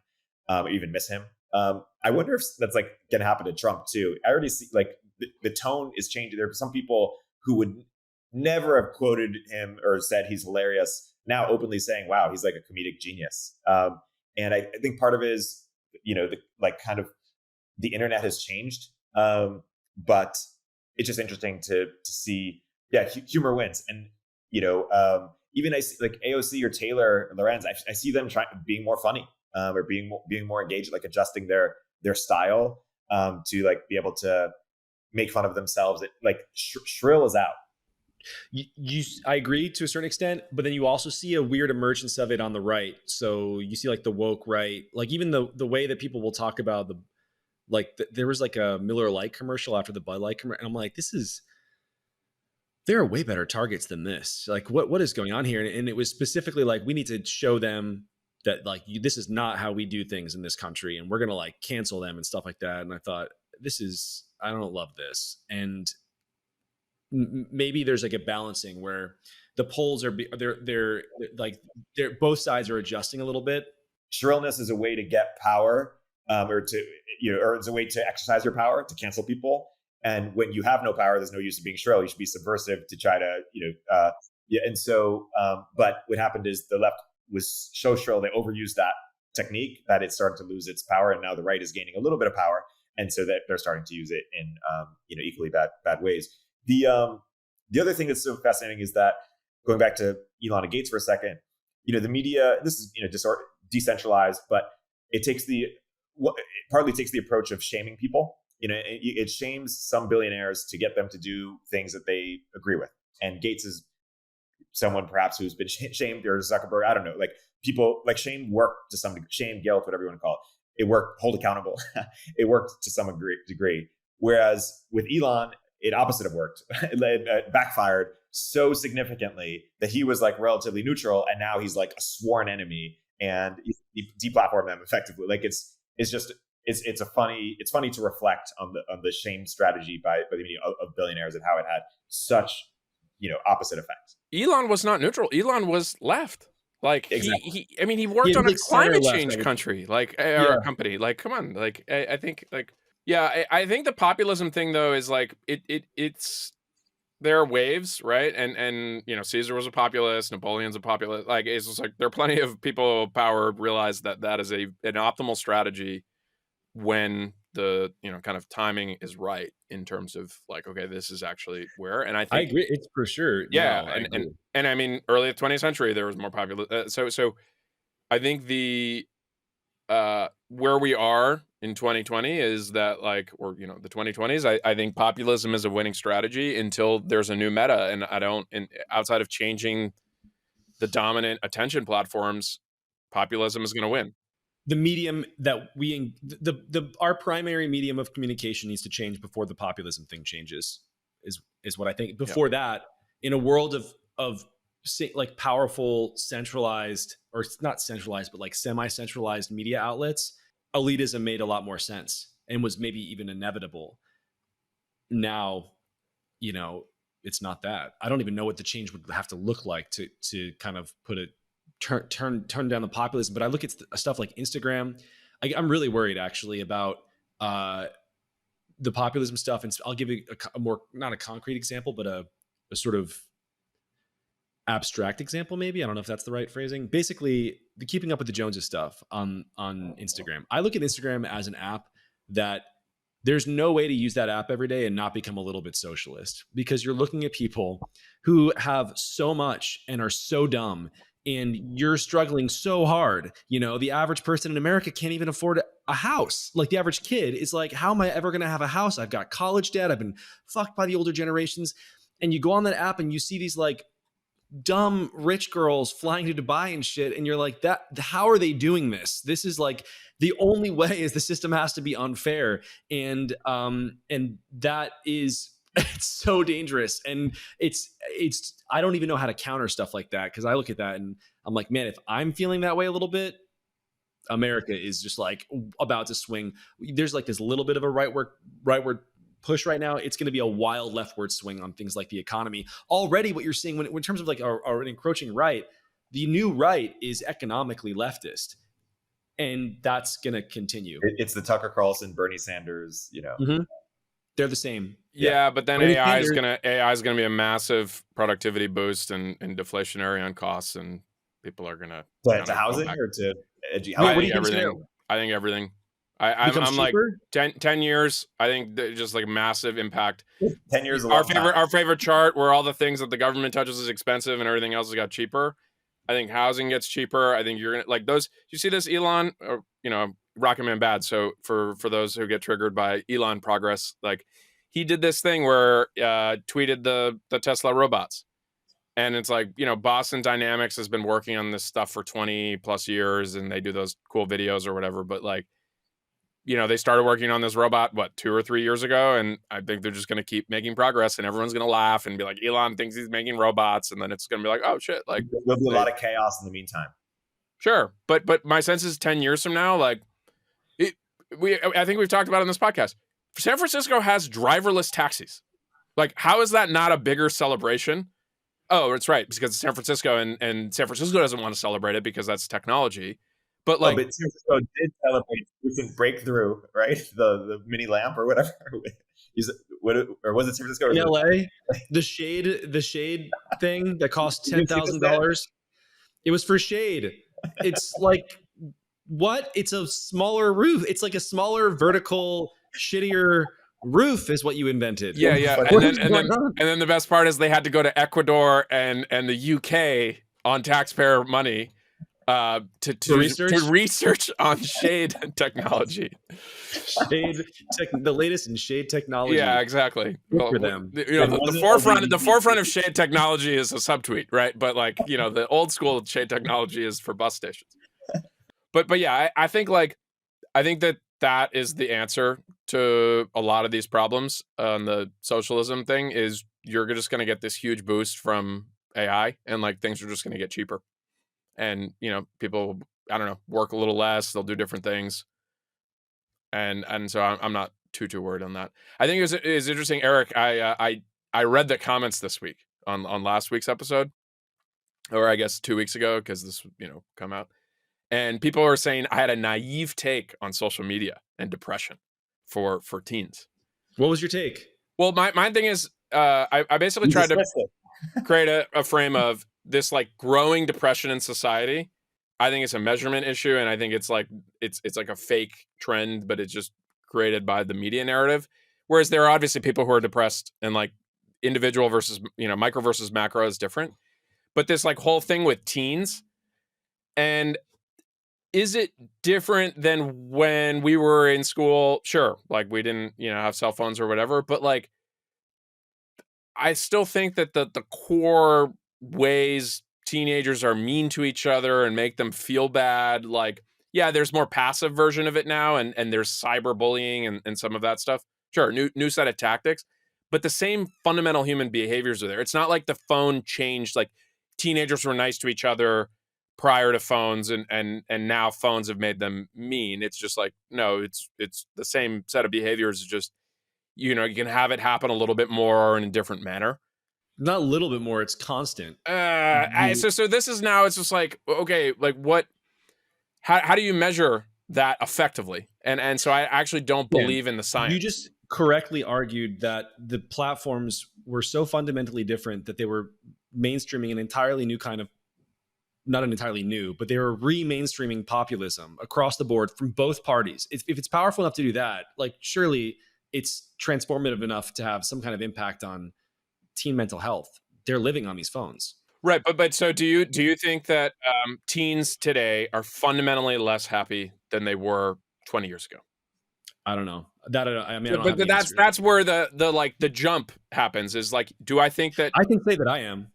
S2: or even miss him. I wonder if that's like going to happen to Trump too. I already see like the tone is changing. There are some people who would never have quoted him or said he's hilarious now openly saying, wow, he's like a comedic genius. And I think part of it is, kind of the internet has changed. But it's just interesting to see, humor wins. And, even I see like AOC or Taylor or Lorenz, I see them being more funny, or being more engaged, like adjusting their style, to like be able to, make fun of themselves. Like Shrill is out.
S4: I agree to a certain extent, but then you also see a weird emergence of it on the right. So you see like the woke right, like even the way that people will talk about there was like a Miller Lite commercial after the Bud Light commercial, and I'm like, there are way better targets than this. Like what is going on here? And it was specifically like, we need to show them that like this is not how we do things in this country, and we're gonna like cancel them and stuff like that. And I thought, I don't love this. And maybe there's like a balancing where the polls they're both sides are adjusting a little bit.
S2: Shrillness is a way to get power, or it's a way to exercise your power to cancel people. And when you have no power, there's no use of being shrill. You should be subversive to try to, And so, but what happened is the left was so shrill, they overused that technique that it started to lose its power. And now the right is gaining a little bit of power. And so that they're starting to use it in, equally bad ways. The other thing that's so fascinating is that, going back to Elon and Gates for a second, the media, this is, decentralized, but it partly takes the approach of shaming people. It shames some billionaires to get them to do things that they agree with. And Gates is someone perhaps who's been shamed, or Zuckerberg, I don't know, like people like shame work to some degree, shame, guilt, whatever you want to call it. It worked, hold accountable. It worked to some degree. Whereas with Elon, it opposite of worked. It backfired so significantly that he was like relatively neutral, and now he's like a sworn enemy, and he deplatformed them effectively. Like it's funny to reflect on the shame strategy by the media of billionaires and how it had such opposite effects.
S1: Elon was not neutral. Elon was left. Like
S2: exactly.
S1: he worked on a climate change country, like or company. Like, come on. Like I think like. Yeah, I think the populism thing though is like it's there are waves, right? And Caesar was a populist, Napoleon's a populist. Like it's just like there are plenty of people of power realize that is an optimal strategy when the kind of timing is right in terms of like, okay, this is actually where. And I
S4: agree, it's for sure.
S1: Yeah, no, and I mean early 20th century there was more popular. So I think the where we are in 2020 is that like, or the 2020s, I think populism is a winning strategy until there's a new meta, and outside of changing the dominant attention platforms, populism is going to win.
S4: The medium that our primary medium of communication needs to change before the populism thing changes is what I think. Before that, in a world of like powerful centralized, or not centralized, but like semi-centralized media outlets, elitism made a lot more sense and was maybe even inevitable. Now, it's not that. I don't even know what the change would have to look like to kind of put it turn down the populism. But I look at stuff like Instagram. I'm really worried actually about the populism stuff, and I'll give you a more, not a concrete example, but a sort of abstract example, maybe. I don't know if that's the right phrasing. Basically, the keeping up with the Joneses stuff on Instagram. I look at Instagram as an app that there's no way to use that app every day and not become a little bit socialist, because you're looking at people who have so much and are so dumb, and you're struggling so hard. The average person in America can't even afford a house. Like the average kid is like, how am I ever going to have a house? I've got college debt. I've been fucked by the older generations. And you go on that app and you see these like dumb rich girls flying to Dubai and shit, and you're like, how are they doing this? This is like the only way is the system has to be unfair, and that is it's so dangerous, and it's I don't even know how to counter stuff like that, because I look at that and I'm like, man, if I'm feeling that way a little bit, America is just like about to swing. There's like this little bit of a rightward push right now. It's going to be a wild leftward swing on things like the economy. Already what you're seeing when in terms of like our encroaching right, the new right is economically leftist, and that's going to continue.
S2: It's the Tucker Carlson, Bernie Sanders,
S4: Mm-hmm. They're the same.
S1: Yeah, but then AI is gonna be a massive productivity boost and deflationary on costs, and people are gonna
S2: to housing or to
S1: everything. I think everything. I'm like 10 years. I think just like massive impact.
S2: 10 years.
S1: Our favorite chart where all the things that the government touches is expensive and everything else has got cheaper. I think housing gets cheaper. I think you're gonna like those. You see this Elon, Rocket Man bad. So for those who get triggered by Elon progress, like he did this thing where tweeted the Tesla robots. And it's like, Boston Dynamics has been working on this stuff for 20 plus years, and they do those cool videos or whatever. But like, they started working on this robot, 2 or 3 years ago. And I think they're just going to keep making progress, and everyone's going to laugh and be like, Elon thinks he's making robots. And then it's going to be like, oh shit. Like,
S2: there'll be a lot of chaos in the meantime.
S1: Sure. But my sense is 10 years from now, like I think we've talked about it on this podcast. San Francisco has driverless taxis. Like, how is that not a bigger celebration? Oh, it's right, because it's San Francisco, and San Francisco doesn't want to celebrate it because that's technology. But like,
S2: but San Francisco did celebrate recent breakthrough, right? The mini lamp or whatever. Or was it San Francisco?
S4: In LA, the shade thing that cost $10,000. It was for shade. It's like, what? It's a smaller roof. It's like a smaller vertical, shittier roof is what you invented.
S1: Yeah. And then the best part is they had to go to Ecuador and the UK on taxpayer money to research on shade technology.
S4: The latest in shade technology.
S1: Yeah, exactly.
S4: Well, for them.
S1: The forefront of shade technology is a subtweet, right? But like, the old school shade technology is for bus stations. But yeah, I think that is the answer to a lot of these problems. The socialism thing is you're just going to get this huge boost from AI, and like things are just going to get cheaper. And, people, I don't know, work a little less. They'll do different things. And so I'm not too worried on that. I think it was interesting, Eric. I read the comments this week on last week's episode, or I guess 2 weeks ago, because this, come out. And people are saying I had a naive take on social media and depression for teens.
S4: What was your take?
S1: Well, my thing is, I basically tried to create a frame of this like growing depression in society. I think it's a measurement issue, and I think it's like a fake trend, but it's just created by the media narrative. Whereas there are obviously people who are depressed, and like individual versus micro versus macro is different. But this like whole thing with teens, and is it different than when we were in school? Sure, like we didn't have cell phones or whatever, but like I still think that the core ways teenagers are mean to each other and make them feel bad, like, yeah, there's more passive version of it now, and there's cyberbullying and some of that stuff. Sure, new set of tactics, but the same fundamental human behaviors are there. It's not like the phone changed, like teenagers were nice to each other prior to phones, and now phones have made them mean. It's just like, no, it's the same set of behaviors. It's just, you can have it happen a little bit more in a different manner.
S4: Not a little bit more, it's constant.
S1: So this is now, it's just like, okay, like what, how do you measure that effectively? And so I actually don't believe in the science.
S4: You just correctly argued that the platforms were so fundamentally different that they were mainstreaming an entirely new kind of, not an entirely new, but they were re-mainstreaming populism across the board from both parties. If it's powerful enough to do that, like surely it's transformative enough to have some kind of impact on teen mental health. They're living on these phones.
S1: Right. But so do you think that teens today are fundamentally less happy than they were 20 years ago?
S4: I don't know. That I mean,
S1: but that's where the jump happens, is like, do I think that
S4: I can say that I am.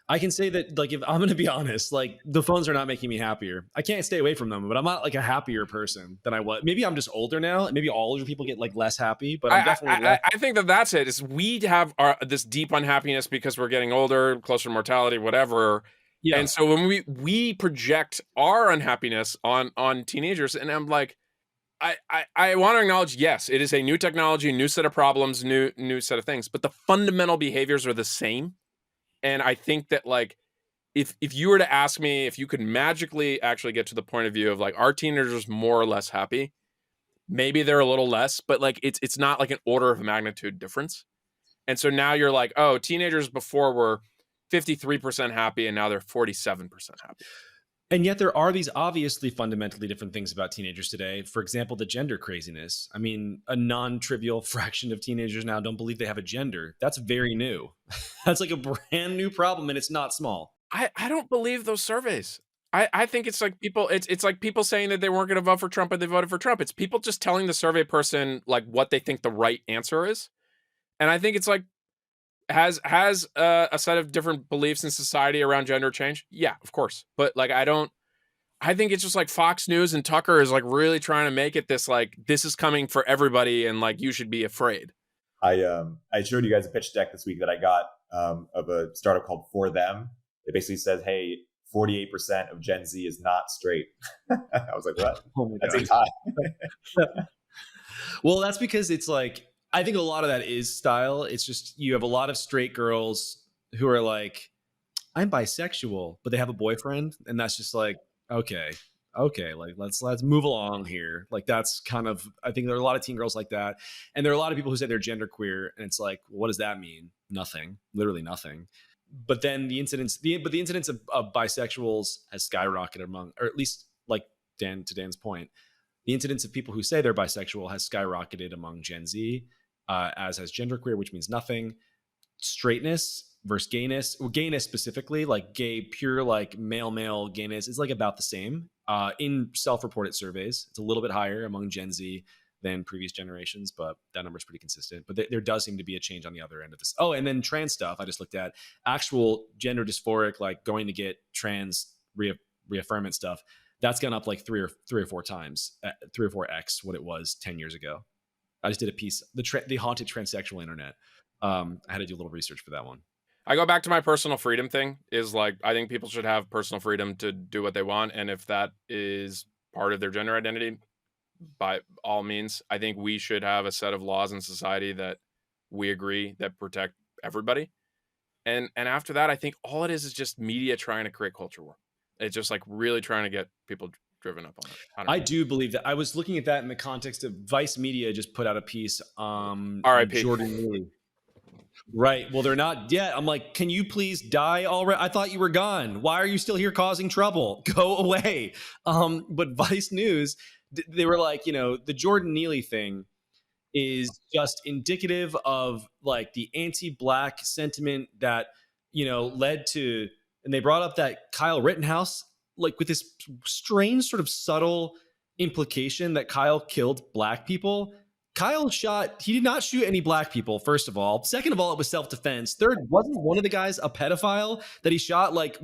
S4: I can say that, like, if I'm going to be honest, like the phones are not making me happier. I can't stay away from them, but I'm not like a happier person than I was. Maybe I'm just older now. Maybe all older people get like less happy, but I'm definitely less.
S1: I think that's it. Is we have this deep unhappiness because we're getting older, closer to mortality, whatever. Yeah. And so when we project our unhappiness on teenagers, and I'm like, I want to acknowledge, yes, it is a new technology, new set of problems, new set of things, but the fundamental behaviors are the same. And I think that, like, if you were to ask me if you could magically actually get to the point of view of like, are teenagers more or less happy? Maybe they're a little less, but like it's not like an order of magnitude difference. And so now you're like, oh, teenagers before were 53% happy, and now they're 47% happy.
S4: And yet there are these obviously fundamentally different things about teenagers today. For example, the gender craziness. I mean, a non-trivial fraction of teenagers now don't believe they have a gender. That's very new. That's like a brand new problem, and it's not small.
S1: I don't believe those surveys. I think it's like people, it's like people saying that they weren't going to vote for Trump, but they voted for Trump. It's people just telling the survey person like what they think the right answer is. And I think it's like has a set of different beliefs in society around gender change. Yeah, of course. But like I think it's just like Fox News and Tucker is like really trying to make it this like this is coming for everybody and like you should be afraid.
S2: I showed you guys a pitch deck this week that I got of a startup called For Them. It basically says, hey, 48% of Gen Z is not straight. I was like, what?
S4: Oh
S2: That's a tie.
S4: Well, that's because it's like, I think a lot of that is style. It's just, you have a lot of straight girls who are like, I'm bisexual, but they have a boyfriend. And that's just like, okay, like let's move along here. Like that's kind of, I think there are a lot of teen girls like that. And there are a lot of people who say they're genderqueer. And it's like, what does that mean? Nothing, literally nothing. But then the incidence of bisexuals has skyrocketed among, or at least like Dan's point, the incidence of people who say they're bisexual has skyrocketed among Gen Z, as has genderqueer, which means nothing. Straightness versus gayness, well, gayness specifically, like gay, pure, like male gayness is like about the same in self-reported surveys. It's a little bit higher among Gen Z than previous generations, but that number is pretty consistent. But there does seem to be a change on the other end of this. Oh, and then trans stuff. I just looked at actual gender dysphoric, like going to get trans reaffirmment stuff. That's gone up like three or four times, 3 or 4x what it was 10 years ago. I just did a piece, the haunted transsexual internet. I had to do a little research for that one.
S1: I go back to my personal freedom thing is like, I think people should have personal freedom to do what they want. And if that is part of their gender identity, by all means, I think we should have a set of laws in society that we agree that protect everybody. And after that, I think all it is just media trying to create culture war. It's just like really trying to get people driven up on it.
S4: I do believe that. I was looking at that in the context of Vice Media just put out a piece.
S1: R.I.P.
S4: Jordan Neely. Right. Well, they're not yet. I'm like, can you please die already? I thought you were gone. Why are you still here causing trouble? Go away. But Vice News, they were like, the Jordan Neely thing is just indicative of like the anti-Black sentiment that, led to, and they brought up that Kyle Rittenhouse, like with this strange sort of subtle implication that Kyle killed Black people. He did not shoot any Black people, first of all. Second of all, it was self-defense. Third, wasn't one of the guys a pedophile that he shot like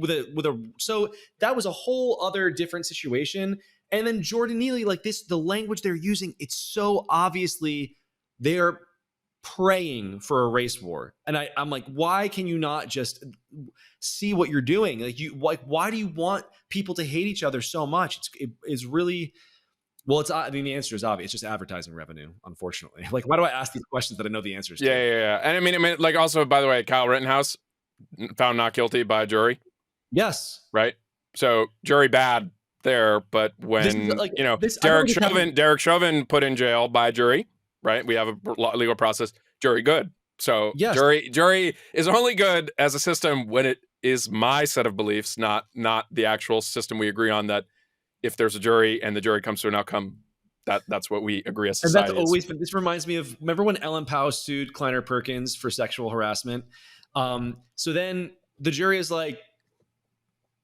S4: so that was a whole other different situation. And then Jordan Neely, like the language they're using, it's so obviously they're praying for a race war. And I'm like, why can you not just see what you're doing? Like why do you want people to hate each other so much? It is really, well, the answer is obvious. It's just advertising revenue, unfortunately. Like, why do I ask these questions that I know the answers to?
S1: Yeah. And I mean, like also, by the way, Kyle Rittenhouse found not guilty by a jury.
S4: Yes.
S1: Right. So jury bad there, but when Derek Chauvin put in jail by a jury, right? We have a legal process. Jury good. So yes. Jury is only good as a system when it is my set of beliefs, not the actual system we agree on. That if there's a jury and the jury comes to an outcome, that's what we agree as society.
S4: And that's always been. This reminds me of, remember when Ellen Powell sued Kleiner Perkins for sexual harassment? So then the jury is like,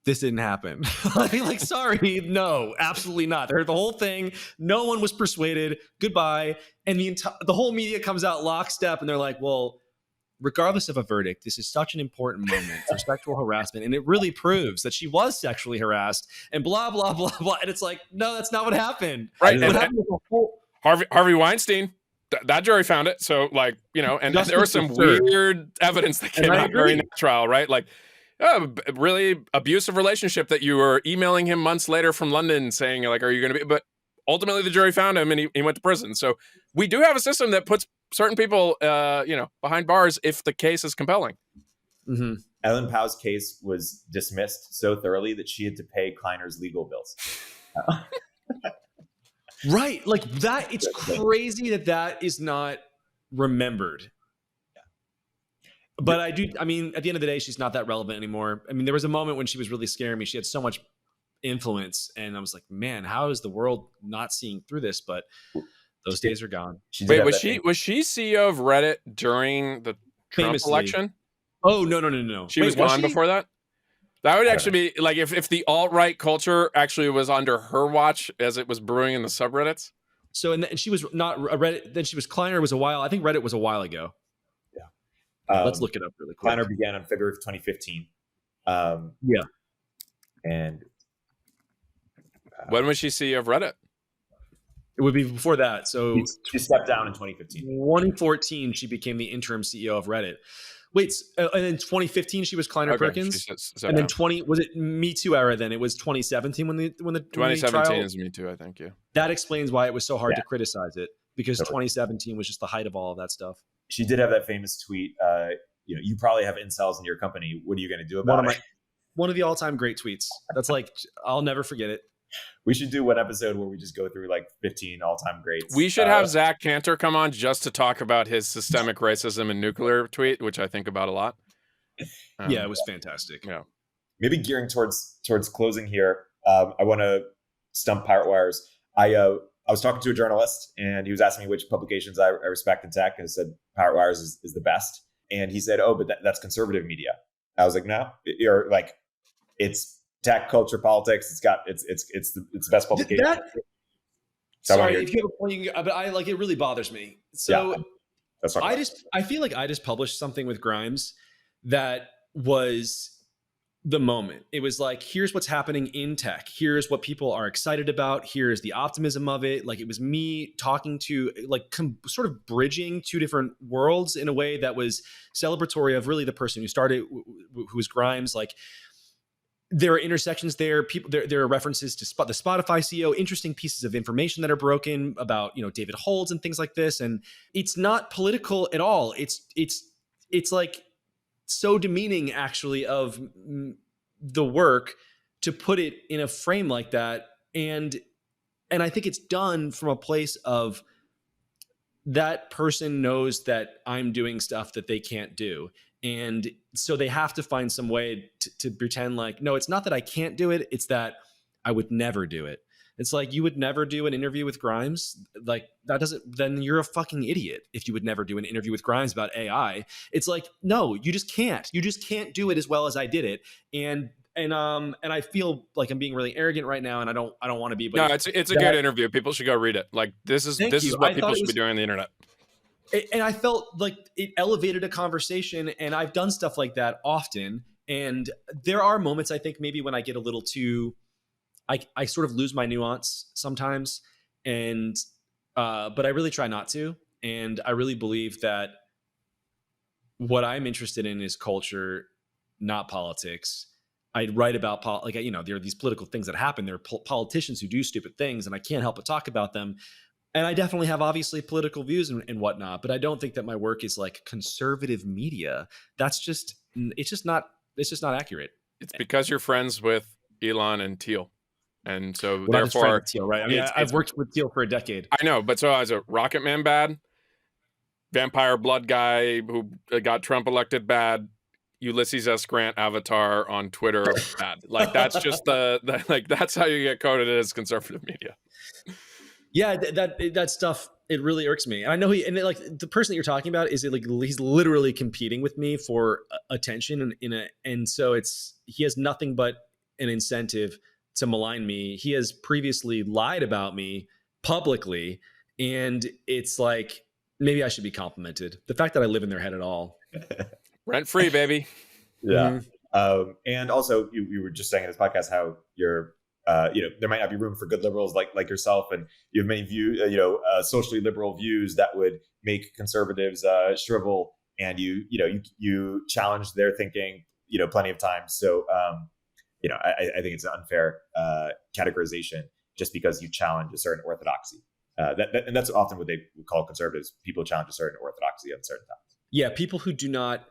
S4: this didn't happen. Like, sorry, no, absolutely not. They heard the whole thing. No one was persuaded. Goodbye. And the whole media comes out lockstep, and they're like, well, regardless of a verdict, this is such an important moment for sexual harassment, and it really proves that she was sexually harassed, and blah, blah, blah, blah. And it's like, no, that's not what happened.
S1: Right. Harvey Weinstein, that jury found it. So, like, and there was some weird evidence that came out during the trial, right? Like, really abusive relationship that you were emailing him months later from London saying, like, are you going to be? But ultimately, the jury found him, and he went to prison. So we do have a system that puts certain people, behind bars if the case is compelling.
S2: Mm-hmm. Ellen Powell's case was dismissed so thoroughly that she had to pay Kleiner's legal bills.
S4: Right. Like that. It's crazy that is not remembered. But at the end of the day, she's not that relevant anymore. I mean, there was a moment when she was really scaring me. She had so much influence, and I was like, man, how is the world not seeing through this? But those days are gone.
S1: Wait, was she CEO of Reddit during the Trump election?
S4: Oh, no.
S1: She was gone before that? That would actually be like if the alt-right culture actually was under her watch as it was brewing in the subreddits.
S4: So, and she was not a Reddit. Then she was Kleiner was a while. I think Reddit was a while ago. Let's look it up really quick.
S2: Kleiner began on February of 2015.
S4: Yeah.
S2: And
S1: when was she CEO of Reddit?
S4: It would be before that. So
S2: she stepped down in 2015.
S4: 2014, she became the interim CEO of Reddit. Wait, and in 2015 she was Kleiner Perkins, and then was it Me Too era? Then it was 2017 when the
S1: 2017
S4: trial,
S1: is Me Too, I think. Yeah,
S4: that explains why it was so hard to criticize it, because 2017 was just the height of all of that stuff.
S2: She did have that famous tweet. You probably have incels in your company. What are you going to do about it?
S4: One of the all-time great tweets. That's like, I'll never forget it.
S2: We should do one episode where we just go through like 15 all-time greats.
S1: We should have Zach Cantor come on just to talk about his systemic racism and nuclear tweet, which I think about a lot.
S4: Yeah, it was fantastic.
S1: Yeah.
S2: Maybe gearing towards closing here, I want to stump Pirate Wires. I was talking to a journalist, and he was asking me which publications I respect in tech, and I said Pirate Wires is the best. And he said, "Oh, but that's conservative media." I was like, "No, you're like, it's tech, culture, politics. It's the best publication."
S4: Sorry, if you have a point, but I like, it really bothers me. So I feel like I just published something with Grimes that was the moment. It was like, here's what's happening in tech. Here's what people are excited about. Here's the optimism of it. Like, it was me talking to, like, sort of bridging two different worlds in a way that was celebratory of really the person who started, who was Grimes. Like, there are intersections there. There are references to the Spotify CEO, interesting pieces of information that are broken about, David Holds and things like this. And it's not political at all. It's like so demeaning, actually, of the work to put it in a frame like that. And I think it's done from a place of, that person knows that I'm doing stuff that they can't do. And so they have to find some way to pretend like, no, it's not that I can't do it. It's that I would never do it. It's like, you would never do an interview with Grimes. Like, that doesn't, then you're a fucking idiot if you would never do an interview with Grimes about AI. It's like, no, you just can't. You just can't do it as well as I did it. And I feel like I'm being really arrogant right now, and I don't want to be. But
S1: no, it's a good interview. People should go read it. Like, this is what people should be doing on the internet.
S4: And I felt like it elevated a conversation, and I've done stuff like that often. And there are moments, I think, maybe when I get a little too, I sort of lose my nuance sometimes. And, but I really try not to. And I really believe that what I'm interested in is culture, not politics. I write about, there are these political things that happen. There are politicians who do stupid things, and I can't help but talk about them. And I definitely have, obviously, political views and whatnot, but I don't think that my work is like conservative media. It's just not accurate.
S1: It's because you're friends with Elon and Thiel. And so
S4: well,
S1: therefore,
S4: Thiel, right? I mean, I've worked with Thiel for a decade.
S1: I know, but so as a Rocket Man bad, vampire blood guy who got Trump elected bad, Ulysses S. Grant avatar on Twitter bad. Like, that's just like, that's how you get coded as conservative media.
S4: Yeah, that stuff, it really irks me. And I know the person that you're talking about is like, he's literally competing with me for attention and so he has nothing but an incentive to malign me. He has previously lied about me publicly, and it's like, maybe I should be complimented. The fact that I live in their head at all.
S1: Rent free, baby.
S2: Yeah. Mm-hmm. And also, you were just saying in this podcast how you're, there might not be room for good liberals like yourself, and you have many socially liberal views that would make conservatives shrivel, and you challenge their thinking, plenty of times. So, I think it's an unfair categorization just because you challenge a certain orthodoxy. And that's often what they would call conservatives. People challenge a certain orthodoxy at certain times.
S4: Yeah, people who do not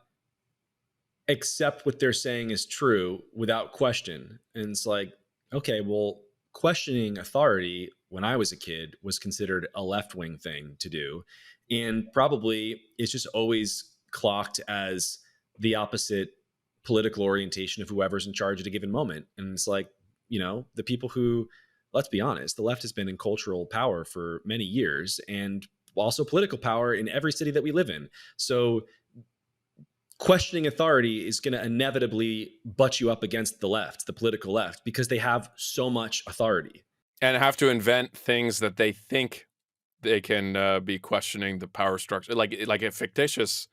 S4: accept what they're saying is true without question. And it's like, okay, well, questioning authority when I was a kid was considered a left-wing thing to do. And probably it's just always clocked as the opposite political orientation of whoever's in charge at a given moment. And it's like, the people who, let's be honest, the left has been in cultural power for many years, and also political power in every city that we live in. So questioning authority is going to inevitably butt you up against the left, the political left, because they have so much authority.
S1: And have to invent things that they think they can be questioning the power structure, like a fictitious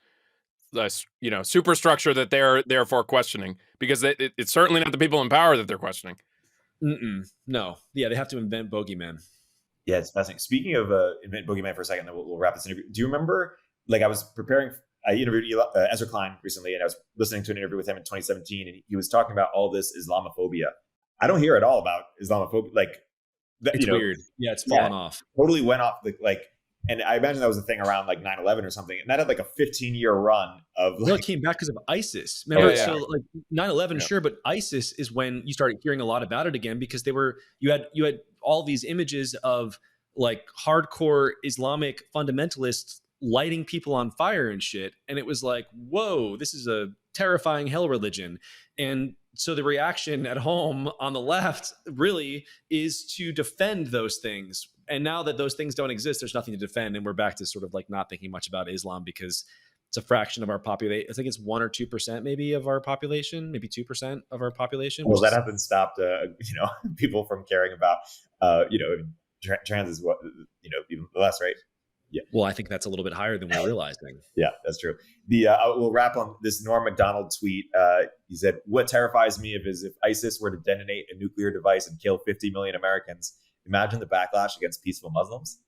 S1: superstructure that they're therefore questioning, because it's certainly not the people in power that they're questioning.
S4: No. Yeah, they have to invent bogeyman.
S2: Yeah, it's fascinating. Speaking of invent bogeyman for a second, then we'll wrap this interview. Do you remember, I was preparing, I interviewed Ezra Klein recently, and I was listening to an interview with him in 2017, and he was talking about all this Islamophobia. I don't hear at all about Islamophobia.
S4: It's weird. Yeah, it's fallen off.
S2: Totally went off and I imagine that was a thing around 9/11 or something. And that had a 15-year run of
S4: it came back because of ISIS. Remember, so 9/11, sure, but ISIS is when you started hearing a lot about it again, because you had all these images of hardcore Islamic fundamentalists lighting people on fire and shit. And it was like, whoa, this is a terrifying hell religion. And so the reaction at home on the left really is to defend those things. And now that those things don't exist, there's nothing to defend. And we're back to sort of not thinking much about Islam, because it's a fraction of our population. I think it's 1 or 2% maybe of our population, maybe 2% of our population.
S2: Well, that hasn't stopped, people from caring about, trans is what, even less, right? Yeah.
S4: Well, I think that's a little bit higher than we're realizing.
S2: Yeah, that's true. We'll wrap on this Norm Macdonald tweet. He said, "What terrifies me is if ISIS were to detonate a nuclear device and kill 50 million Americans, imagine the backlash against peaceful Muslims."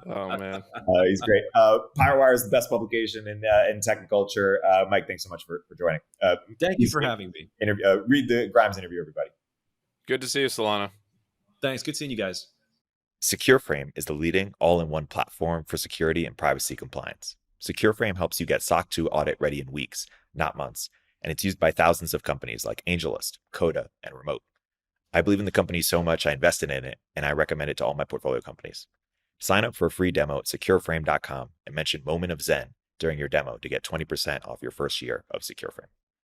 S1: Oh man,
S2: he's great. Firewire is the best publication in tech and culture. Mike, thanks so much for joining.
S4: Thank you for having me.
S2: Read the Grimes interview, everybody.
S1: Good to see you, Solana.
S4: Thanks. Good seeing you guys.
S2: Secureframe is the leading all-in-one platform for security and privacy compliance. Secureframe helps you get SOC 2 audit ready in weeks, not months, and it's used by thousands of companies like AngelList, Coda, and Remote. I believe in the company so much I invested in it, and I recommend it to all my portfolio companies. Sign up for a free demo at secureframe.com and mention Moment of Zen during your demo to get 20% off your first year of Secureframe.